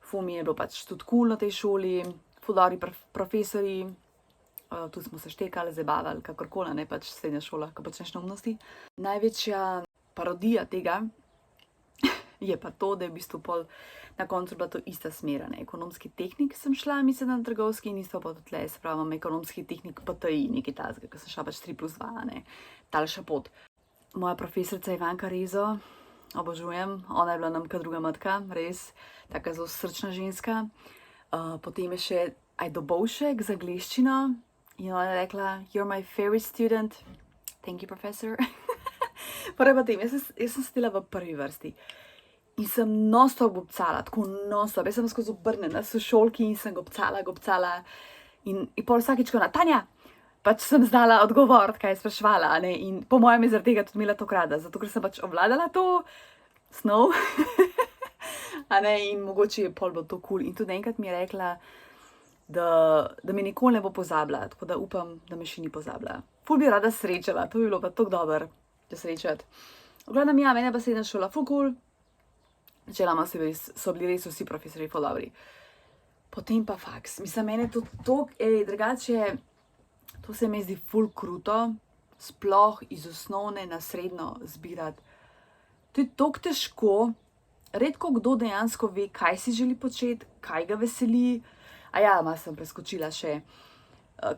ful mi je bilo pač tudi cool na tej šoli, ful dobri profesorji, tudi smo se štekali, zabavali, kakorkoli, ne pač srednja šola, ko počneš neumnosti. Največja parodija tega je pa to, da je v bistvu pol na koncu bila to ista smer, ne. Ekonomski tehnik sem šla, mislim, na trgovski in isto pa tudi se pravi, imam ekonomski tehnik PTI, nekaj takega, ker sem šla pač 3+2, ne, daljša pot. Moja profesorica Ivanka Rezo, obožujem, ona je bila nam kot druga matka, res, taka zelo srčna ženska. Potem je še Ajdo Bovšek za angleščino. In ona je rekla, you're my favorite student. Thank you, professor. Prvi potem, jaz sem sedela v prvi vrsti. In sem non-stop gobcala, tako non-stop. Jaz sem skozi obrnjena s sošolki in sem gobcala. In pol vsakič, ko Tanja, pač sem znala odgovoriti, kaj je spraševala, ne. In po mojem je zaradi tega tudi imela to rada, zato ker sem pač obvladala to snov. A ne, in mogoče je pol bilo to cool. In tudi enkrat mi je rekla, da me nikoli ne bo pozabila, tako da upam, da me še ni pozabila. Ful bi rada srečala, to bi bilo pa tako dobro, da srečati. V glavnem, ja, mene pa srednja šola ful cool. Načeloma so bili res vsi profesorji ful dobri. Potem pa faks. Mislim, mene to drugače, to se mi zdi ful kruto, sploh iz osnovne na srednjo zbirati. To je toliko težko, redko kdo dejansko ve, kaj si želi početi, kaj ga veseli. Malo sem preskočila še,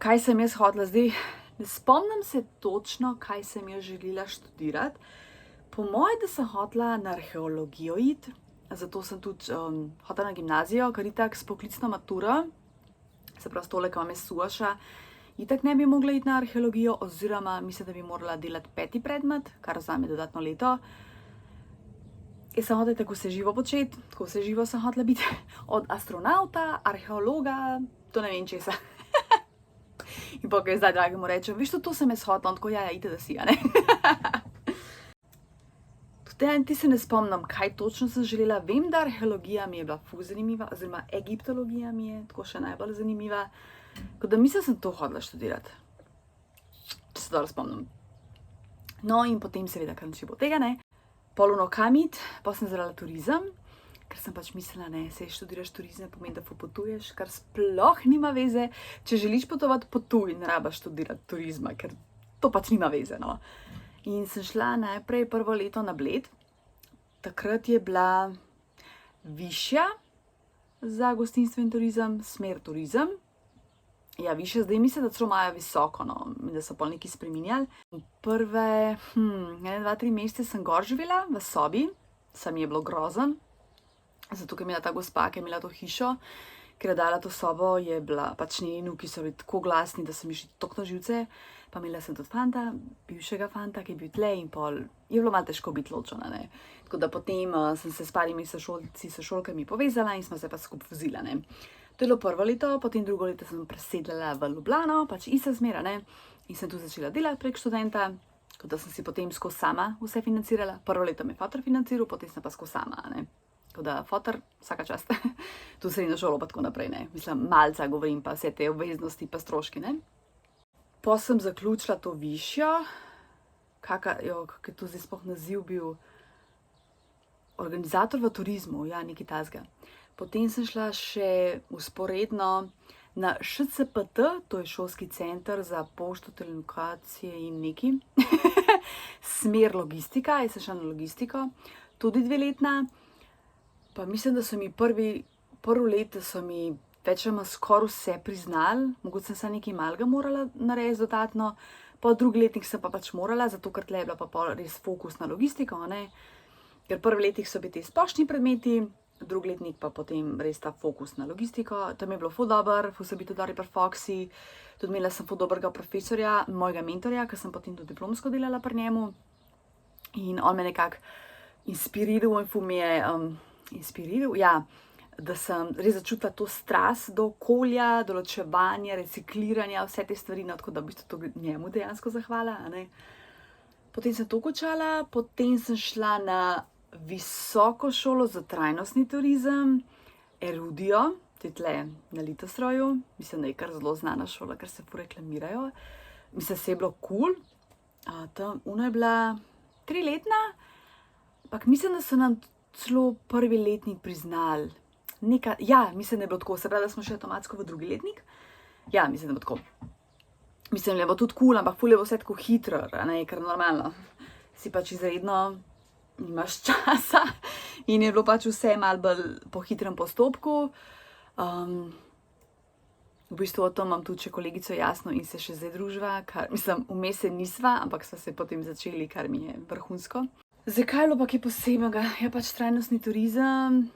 kaj sem jaz hotela zdaj. Ne spomnim se točno, kaj sem jaz želela študirati. Po moje, da sem hotela na arheologijo iti, zato sem tudi hotela na gimnazijo, ker itak s poklicno maturo, se pravi s tole, ko me suša, itak ne bi mogla iti na arheologijo, oziroma mislim, da bi morala delati 5. predmet, kar vzame dodatno leto. Jaz sem hotela tako vse živo početi, tako vse živo sem hotela biti, od astronauta, arheologa, to ne vem česa. In pa, kaj zdaj dragemu rečem, veš, to sem jaz hotela, tako ite, da si, a ne. Tudi se ne spomnim, kaj točno sem želela, vem, da arheologija mi je bila ful zanimiva, oziroma egiptologija mi je tako še najbolj zanimiva, tako da mislim, sem to hotela študirati, če se dobro spomnim. No, in potem seveda, kar nič bo tega, ne. Pol kamit, pa sem izbrala turizem, ker sem pač mislila, ne, saj študiraš turizem, pomeni, da potuješ, kar sploh nima veze. Če želiš potovati, potuj, ne rabiš študirati turizma, ker to pač nima veze, no. In sem šla najprej prvo leto na Bled. Takrat je bila višja za gostinstvo in turizem, smer turizem. Ja, višja, zdaj mislim, da celo imajo visoko, no, da so pol nekaj spreminjali. Prve, 2-3 mesece sem gor živela v sobi, se mi je bilo grozen, zato ker je imela ta gospa, ki je imela to hišo, ker je dala to sobo, je bila pač njeni vnuki so bili tako glasni, da so mi šli toliko na živce, pa imela sem tudi fanta, bivšega fanta, ki je bil tle in pol je bilo malo težko biti ločena, ne. Tako da potem sem se s parimi sošolkami povezala in smo se pa skupaj vozila, ne. To je bilo prvo leto, potem drugo leto sem presedla v Ljubljano, pač ista smera, ne, in sem tu začela delati prek študenta, tako da sem si potem skozi sama vse financirala. Prvo leto me je fotor financiral, potem sem pa skozi sama, ne. Tako da fotor, vsaka čast, tu srednjo šolo pa tako naprej, ne. Mislim, malca govorim pa vse te obveznosti pa stroški, ne. Po sem zaključila to višjo, kak je to zdaj sploh naziv bil, organizator v turizmu, ja, nekaj takega. Potem sem šla še vzporedno na ŠCPT, to je šolski center za pošto, telekomunikacije in nekaj. Smer logistika, jaz sem šla na logistiko, tudi 2-letna. Pa mislim, da so mi prvo leto so mi več ali manj skoraj vse priznali, mogoče sem se nekaj malega morala narediti dodatno, po drugi letnik sem pa pač morala, zato ker tle je bila pa res fokus na logistiko, ne. Ker prvi letnik so bili ti splošni predmeti, drugi letnik pa potem res ta fokus na logistiko. Tam je bilo ful dobro, ful so bili tudi dobri pri Foxy, tudi imela sem ful dobrega profesorja, mojega mentorja, ker sem potem tudi diplomsko delala pri njemu. In on me nekako inspiriral in ful mi je inspiriral, ja, da sem res začutila to strast do okolja, do ločevanja, recikliranja, vse te stvari, no, tako da v bistvu to njemu dejansko zahvala, a ne. Potem sem to končala, potem sem šla na visoko šolo za trajnostni turizem, Erudio, tle na Litostroju, mislim, da je kar zelo znana šola, ker se ful reklamirajo. Mislim, se je bilo cool, ona je bila 3-letna, ampak mislim, da so nam celo prvi letnik priznali. Mislim, da je bilo tako, se pravi, da smo še avtomatsko v drugi letnik. Ja, mislim, da je bilo tako. Mislim, da je bilo tudi cool, ampak ful je bilo vse tako hitro, ne, ker normalno si pač izredno nimaš časa in je bilo pač vse malo bolj po hitrem postopku. V bistvu o tom imam tudi še kolegico Jasno in se še zdaj družva, mislim, vmes se nisva, ampak sva se potem začeli, kar mi je vrhunsko. Zakaj je bilo pa kaj posebnega? Ja, pač trajnostni turizem.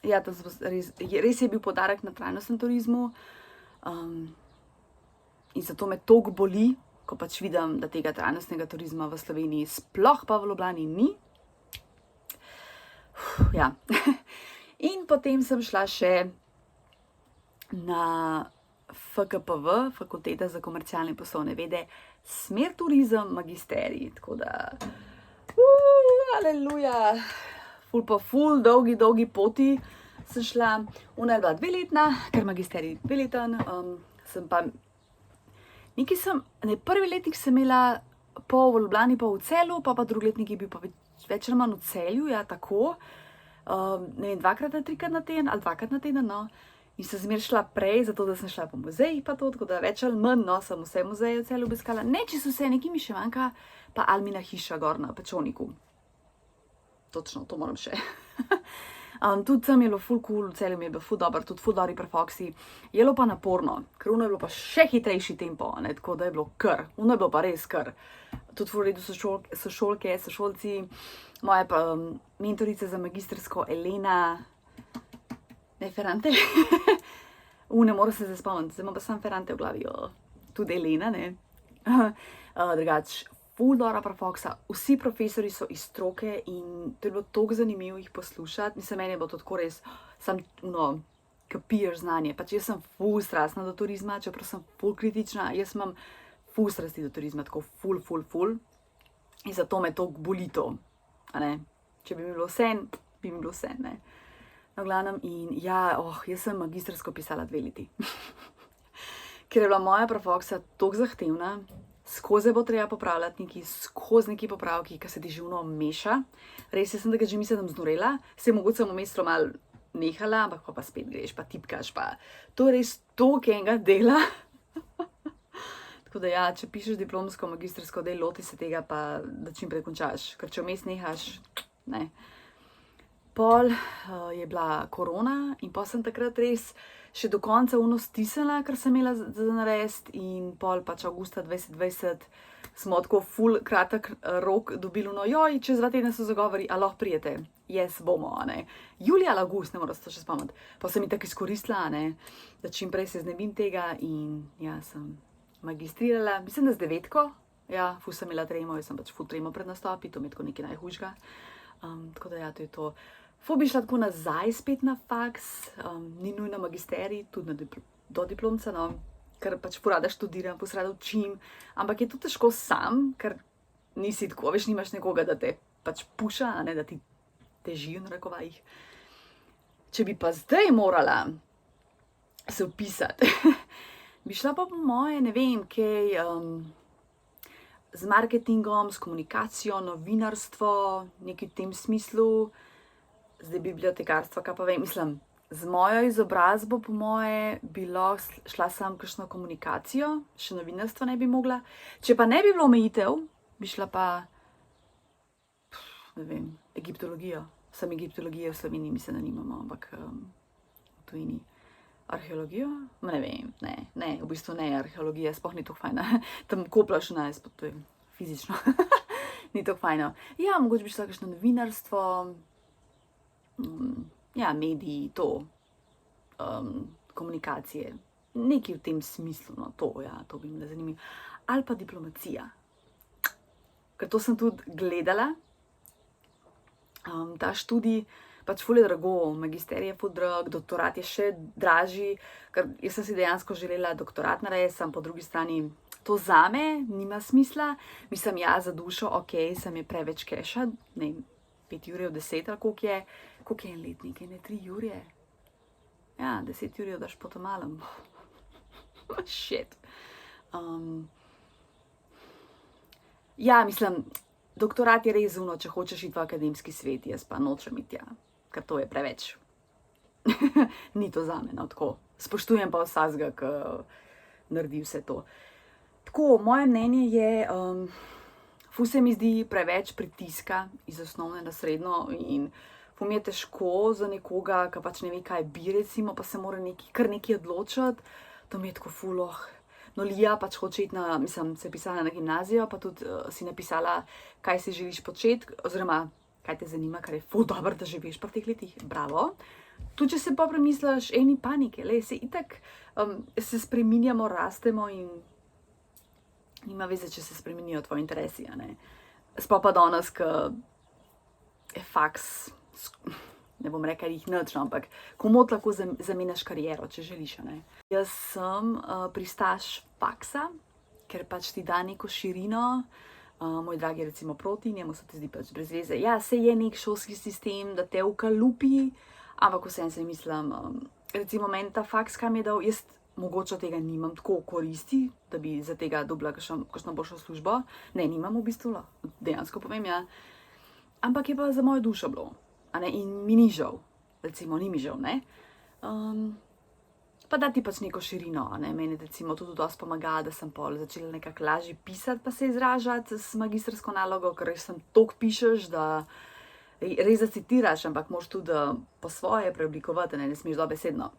Ja, res je bil poudarek na trajnostnem turizmu. In zato me toliko boli, ko pač vidim, da tega trajnostnega turizma v Sloveniji, sploh pa v Ljubljani, ni. Ja. In potem sem šla še na FKPV, Fakulteta za komercialne in poslovne vede, smer turizem, magisterij, tako da, aleluja, ful dolgi poti sem šla, ona je bila 2-letna, ker magisterij 2-leten, sem pa, prvi letnik sem imela pol v Ljubljani, pol v Celju, pa drugi letnik je bil pa več ali manj v Celju, ja, tako, ne vem, 2-krat ali 3-krat na teden, ali 2-krat na teden, no, in sem zmer šla prej, zato da sem šla po muzejih pa to, tako da več ali manj, no, sem vse muzeje v Celju obiskala, ne, če so vse, nekaj mi še manjka, pa Almina hiša gor na Pečovniku. Točno, to moram še. Tudi tam je bilo ful cool, v Celju mi je bilo ful dobro, tudi ful dobri pri Foxy. Je bilo pa naporno, ker ono je bilo pa še hitrejši tempo, ne, tako da je bilo kar, ono je bilo pa res kar. Tudi ful redu sošolke, sošolci, moja pa mentorica za magistrsko Elena, ne Ferrante, ne moram se zdaj spomniti, zdaj imam pa sam Ferrante v glavi, tudi Elena, ne. Drugač, ful dobra pri Foxa, vsi profesori so iz stroke in to je bilo toliko zanimivo jih poslušati, mislim, meni je bilo to tako res, kapiraš znanje, pač jaz sem ful strastna do turizma, čeprav sem ful kritična, jaz imam ful strasti do turizma, tako ful, in zato me toliko boli to, a ne, če bi mi bilo vse, ne. Na glavnem, in ja, jaz sem magistrsko pisala 2 leti, ker je bila moja pri Foxa toliko zahtevna, skozi bo treba popravljati neki popravki, ki se ti že meša. Res, jaz sem takrat že mislila, da bom znorela, mogoče sem vmes malo nehala, ampak pa spet greš, pa tipkaš, pa to je res toliko enega dela. Tako da ja, če pišeš diplomsko, magistrsko del, loti se tega pa, da čim prej končaš, ker če vmes nehaš, ne. Pol je bila korona in pol sem takrat res še do konca stisnila, kar sem imela za narediti, in pol pač avgusta 2020 smo tako ful kratek rok dobili, joj, čez 2 tedna so zagovori, a lahko prijete, bomo, a ne. Julija ali avgust, ne moram se to še spomniti, pa sem jih tako izkoristila, a ne, da čim prej se znebim tega in ja, sem magistrirala, mislim, da z 9, ja, ful sem imela tremo, jaz sem pač ful tremo pred nastopi, to mi je tako nekaj najhujšega, tako da ja, to je to. Ful bi šla tako nazaj spet na faks, ni nujno magisterij, tudi na do diplomca, no, ker pač ful rada študiram, ful se rada učim, ampak je to težko sam, ker nisi tako, veš, nimaš nekoga, da te pač puša, a ne, da ti teži v narekovajih. Če bi pa zdaj morala se vpisati, bi šla pa po moje, ne vem, kaj z marketingom, s komunikacijo, novinarstvo, nekaj v tem smislu, zdaj bibliotekarstvo, kaj pa vem, mislim, z mojo izobrazbo po moje bi šla sam kakšno komunikacijo, še novinarstvo ne bi mogla. Če pa ne bi bilo omejitev, bi šla pa, ne vem, egiptologijo. Sam egiptologije v Sloveniji mislim, da nimamo, ampak v tujini. Arheologijo? Ne vem, ne, v bistvu ne, arheologija sploh ni tako fajna. Tam koplaš to je fizično, ni tako fajno. Ja, mogoče bi šla kakšno novinarstvo, ja, mediji, to, komunikacije, nekaj v tem smislu, no, to bi bilo zanimivo. Ali pa diplomacija. Ker to sem tudi gledala, ta študij, pač ful je drago, magisterij je ful drag, doktorat je še dražji, ker jaz sem si dejansko želela doktorat narediti, sem po drugi strani, to zame nima smisla, mislim, ja, za dušo, ok, sem je preveč keša, ne, 5 jurjev 10, ali koliko je en letnik, ne 3 jurje? Ja, 10 jurjev daš po malem. Shit. Ja, mislim, doktorat je res zuno, če hočeš iti v akademski svet, jaz pa nočem iti tja, ker to je preveč. Ni to zame, no, tako. Spoštujem pa vsakega, ki naredi vse to. Tako, moje mnenje je, ful se mi zdi preveč pritiska iz osnovne na srednjo in ful mi je težko za nekoga, ki pač ne ve, kaj bi, recimo, pa se mora kar nekaj odločiti, to mi je tako ful, No, Lija pač hoče iti na, mislim, se je pisala na gimnazijo, pa tudi si napisala, kaj si želiš početi, oziroma kaj te zanima, kar je ful dobro, da živiš pa v teh letih, bravo. Tudi, če se pa premisliš, ni panike, se itak se spreminjamo, rastemo in nima veze, če se spremenijo tvoji interesi, a ne. Sploh pa danes, ke je faks, ne bom rekla jih nič, ampak komot lahko zamenjaš kariero, če želiš, a ne. Jaz sem pristaš faksa, ker pač ti da neko širino, moj dragi je recimo proti, njemu se ti zdi pač brez veze. Ja, saj je nek šolski sistem, da te ukalupi, ampak vseeno se mislim, recimo meni ta faks, kaj mi je dal, jaz mogoče tega nimam tako koristi, da bi za tega dobila kakšno boljšo službo. Ne, nimam v bistvu, dejansko povem, ja. Ampak je pa za mojo dušo bilo, a ne, in mi ni žal, recimo, ni mi žal, ne. Pa da ti pač neko širino, a ne, meni recimo tudi dosti pomaga, da sem pol začela nekako lažje pisati pa se izražati s magistrsko nalogo, ker res sem toliko pišeš, da res zacitiraš, ampak moraš tudi po svoje preoblikovati, ne smeš dobesedno.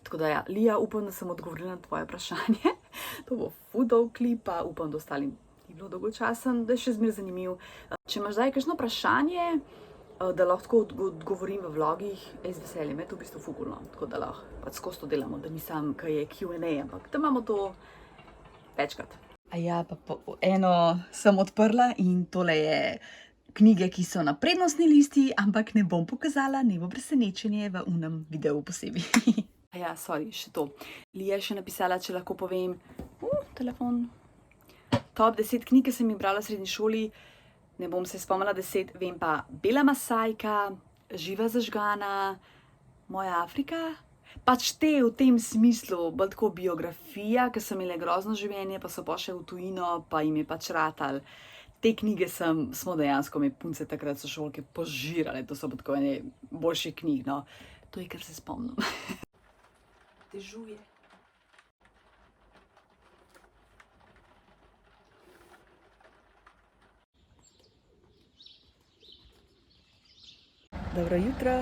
Tako da ja, Lija, upam, da sem odgovorila na tvoje vprašanje. To bo ful dolg klip, pa upam, da ostalim ni bilo dolgočasen, da je še zmeraj zanimiv. Če imaš zdaj kakšno vprašanje, da lahko odgovorim v vlogih, z veseljem, je to v bistvu ful cool, tako da lahko pač skozi to delamo, da nisem, kaj je Q&A, ampak da imamo to večkrat. Ja, pa eno sem odprla in tole je knjige, ki so na prednostni listi, ampak ne bom pokazala, ne bo presenečenje v unem videu posebej. Ja, sorry, še to. Lija je še napisala, če lahko povem, telefon, top 10 knjig, ki sem jih brala v srednji šoli, ne bom se spomnila 10, vem pa Bela Masajka, Živa zažgana, Moja Afrika, pač te v tem smislu, bolj tako biografija, ker so imele grozno življenje, pa so pa še v tujino, pa jim je pač ratal. Te knjige smo dejansko me punce takrat sošolke požirale, to so pa tako ene boljše knjig, no. To je, kar se spomnim. Dežuje. Dobro jutro,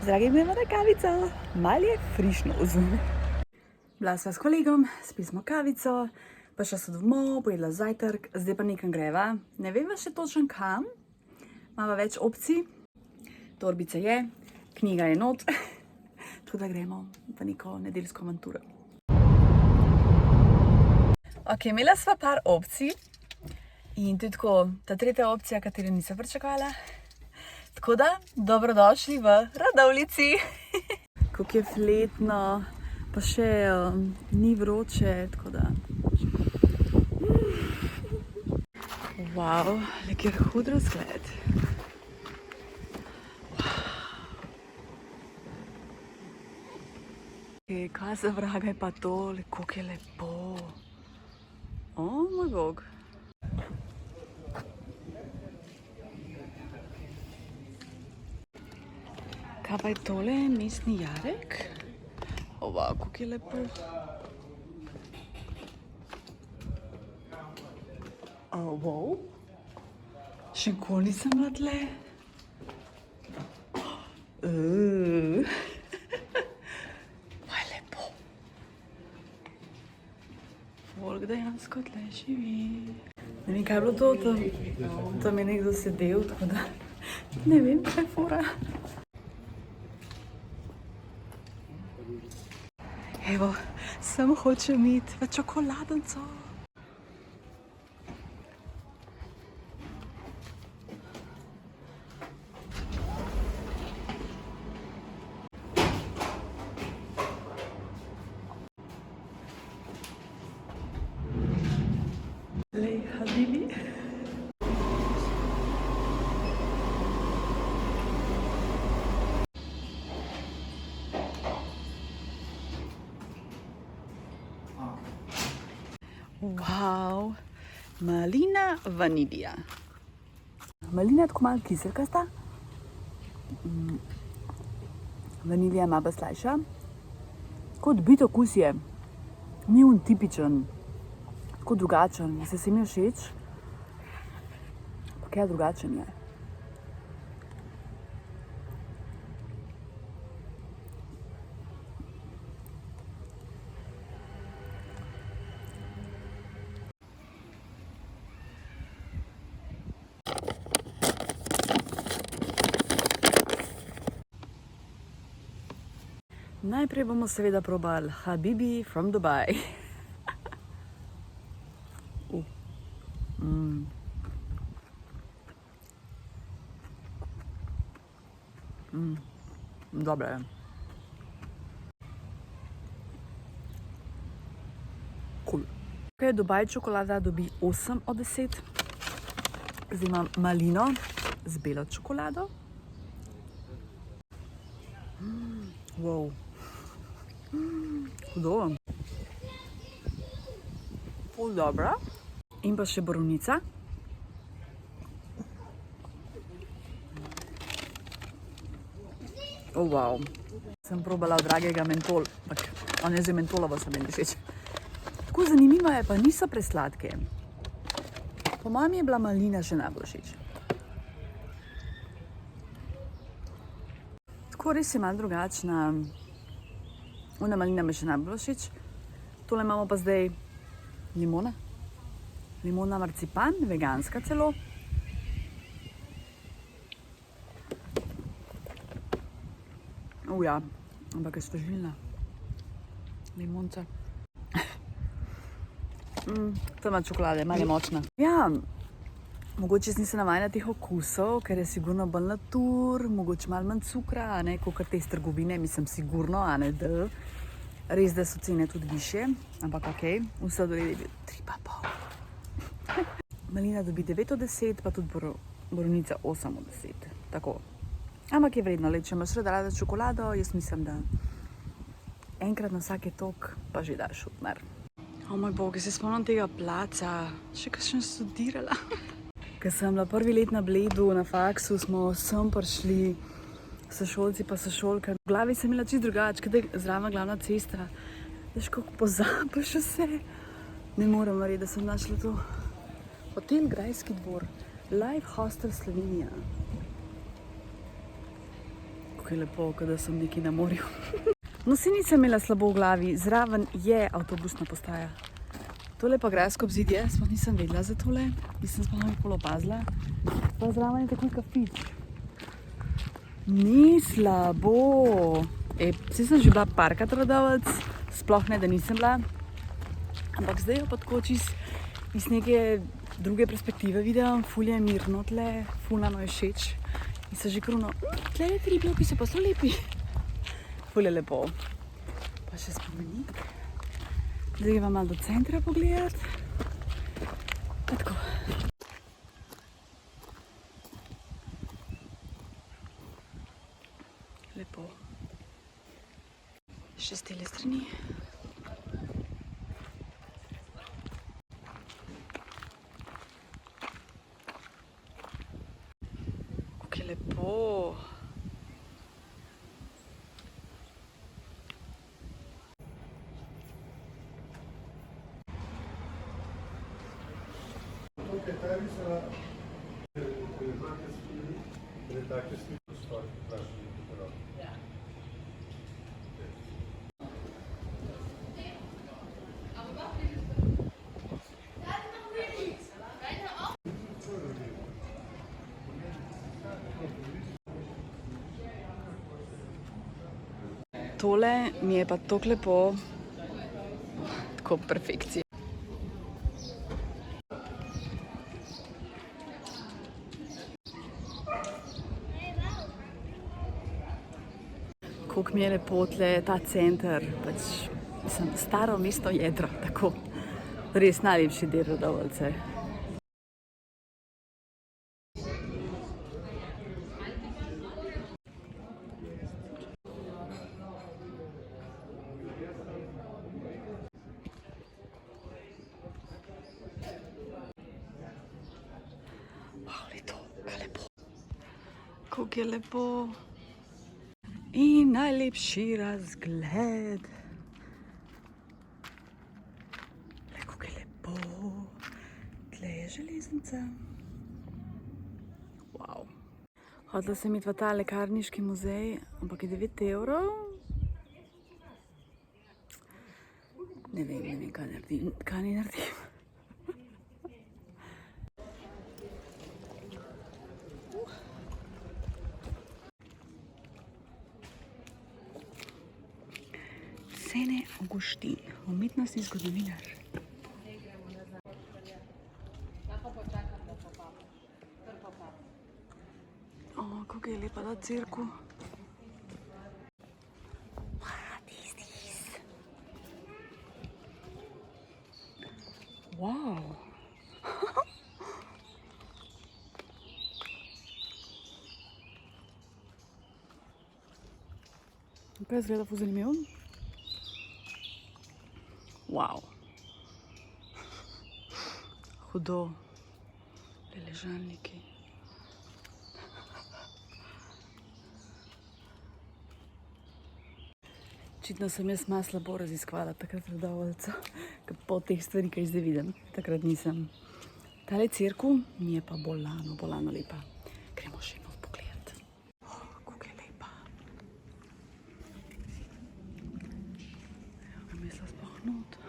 zdaj gremo na kavico, malo je frišno zunaj. Bila sva s kolegom, spili smo kavico, prišla sva domov, pojedla zajtrk, zdaj pa nekam greva. Ne veva še točno kam, imava več opcij, torbica je, knjiga je not, tako da gremo v neko nedeljsko avanturo. Ok, imela sva par opcij in tudi tako, ta tretja opcija, katero nisem pričakovala. Tako da, dobrodošli v Radovljici. Kako je fletno, pa še ni vroče, tako da. Wow, nekaj hud razgled. Kaj za vraga je pa to, kako je lepo. Oh moj bog. Kaj pa je tole, mestni jarek? Wow, kako je lepo. Wow. Še nikoli nisem bila tle. Kaj lepo. Folk dejansko tle živi. Ne vem, kaj je bilo to, tam je nekdo sedel, tako da ne vem, kaj je fora. Evo, samo hočem iti v čokoladnico. Lej, habibi. Wow, malina vanilija. Malina je tako malo kiselkasta. Vanilija je malo bolj slajša. Tako odbit okus je. Ni on tipičen. Tako drugačen. Se mi všeč. Pa kaj drugačen je. Najprej bomo seveda probali habibi from Dubai. Dobro je. Cool. Tukaj Dubai čokolada dobi 8 od 10. Zdaj imam malino z belo čokolado. Wow. Hudo. Ful dobra. In pa še borovnica. Wow. Sem probala dragega mentol, ampak on je že mentolovo, se meni všeč. Tako zanimivo je, pa niso presladke. Po mojem je bila malina še najbolj všeč. Tako res je malo drugačna. Ona malina mi še najbolj všeč. Tole imamo pa zdaj limona. Limona marcipan, veganska celo. Ja, ampak je svežilna. Limonca. Tema čokolada je malo močna. Ja, mogoče nisem navajena teh okusov, ker je sigurno bolj natur, mogoče malo manj cukra, a ne, kakor te iz trgovine, mislim sigurno, a ne, da. Res, da so cene tudi višje, ampak okej, v sladoled je bil 3,5. Malina dobi 9 od 10, pa tudi borovnica 8 od 10, tako. Ampak je vredno, če imaš rada čokolado, jaz mislim, da enkrat na vsake tok pa že daš odmer. O moj bog, se spomnim tega placa, še kakšen študirala. Ko sem bila prvi let na Bledu, na faksu, smo sem prišli sošolci pa sošolke. V glavi sem imela čisto drugače, kada je zraven glavna cesta. Veš, kako pozabiš vse. Ne morem verjeti, da sem našla to. Hotel Grajski dvor, Life Hostel Slovenija. Kako je lepo, kada sem nekaj na morju. No, si nisem imela slabo v glavi, zraven je avtobusna postaja. Tole pa Grajsko obzidje, sploh nisem vedela za tole, nisem sploh nikoli opazila. Pa zraven je takoj kafič. Ni slabo. Saj sem že bila parkrat Radovec, sploh ne, da nisem bila. Ampak zdaj jo pa tako čisto iz neke druge perspektive vidim, ful je mirno tle, ful nam je všeč. In se že kruno, tle je tri bloki, so pa so lepi. Ful je lepo. Pa še spomenik. Zdaj greva malo do centra pogledat. Pa tako. Lepo. Še z tele strani. Kako je lepo. Tole mi je pa tako lepo, tako perfekcija. Koliko mi je lepo tle ta center, pač mislim, staro mestno jedro, tako res najlepši del Radovljice. Kako je lepo. In najlepši razgled. Le, kako je lepo. Tle je železnica. Wow. Hodila sem iti v ta lekarniški muzej, ampak je 9 evrov. Ne vem, kaj naredim. Kaj ne naredim. Sene Augustin, umetnostni zgodovinar. O, kako je lepa ta cerkev. What is this? Wow. Kaj izgleda ful zanimivo? Wow. Hudo. Ležalniki. Očitno sem jaz malo slabo raziskvala takrat Radovljico, po teh stvari, ki jih zdaj vidim. Takrat nisem. Tale cerkev mi je pa bolano lepa. Gremo še eno pogledat. Kako je lepa. Evo ga misla sploh not.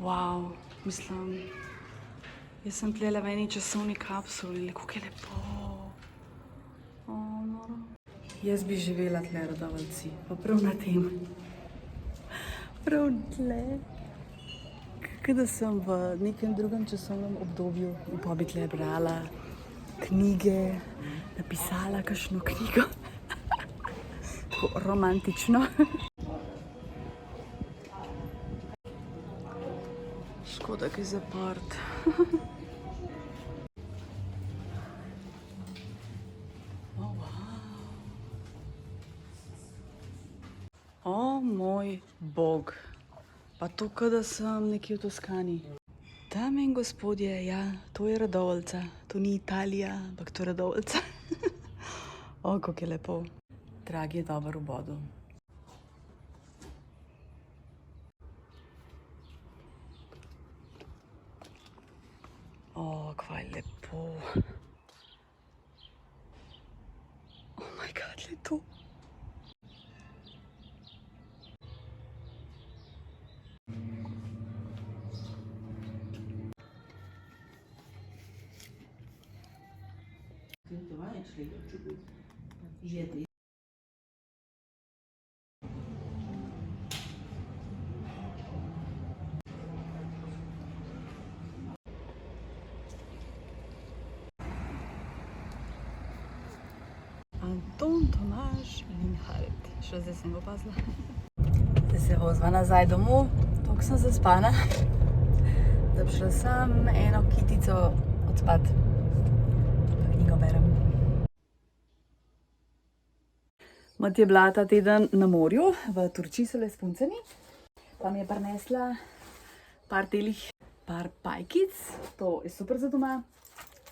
Wow, mislim, jaz sem tlele v eni časovni kapsuli, kako je lepo. Noro. Jaz bi živela tle v Radovljici, pa prav na tem. Prav tle. Kot da sem v nekem drugem časovnem obdobju in pa bi tle brala knjige, napisala kakšno knjigo. Tako romantično. Škoda, ki je zaprt. O moj bog, pa to, kot da sem nekje v Toskani. Dame in gospodje, ja, to je Radovljica. To ni Italija, ampak to je Radovljica. O, kako je lepo. Drag je dober v bodu. O, kva je lepo. Oh my god, le to. Anton Tomaž Linhart. Še zdaj sem ga opazila. Zdaj se vozva nazaj domov, toliko sem zaspana, da bi šla sam eno kitico odspat. Knjigo berem. Mat je bila ta teden na morju, v Turčiji so le s puncami, pa mi je prinesla par pajkic, to je super za doma,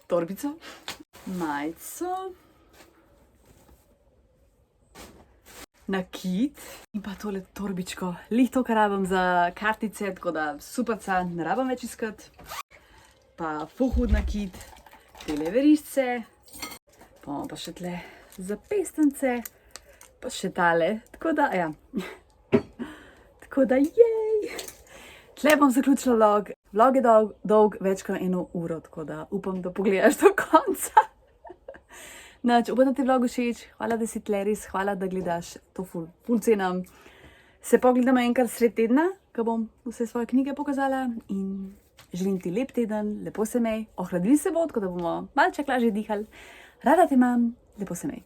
torbico, majico, nakit in pa tole torbičko. Lih to, kar rabim za kartice, tako da superca, ne rabim več iskati. Pa ful hud nakit, tele verižce, pa imamo pa še tle zapestnice, pa še tale. Tako da, ja. Tako da, jej! Tle bom zaključila vlog. Vlog je dolg več kot 1 uro, tako da upam, da pogledaš do konca. Nač, upam, da ti vlog všeč. Hvala, da si tle res. Hvala, da gledaš. To ful cenam. Se pogledamo enkrat sred tedna, ko bom vse svoje knjige pokazala in želim ti lep teden, lepo se mej. Ohladili se bo, tako da bomo malček lažje dihali. Rada te imam, lepo se mej.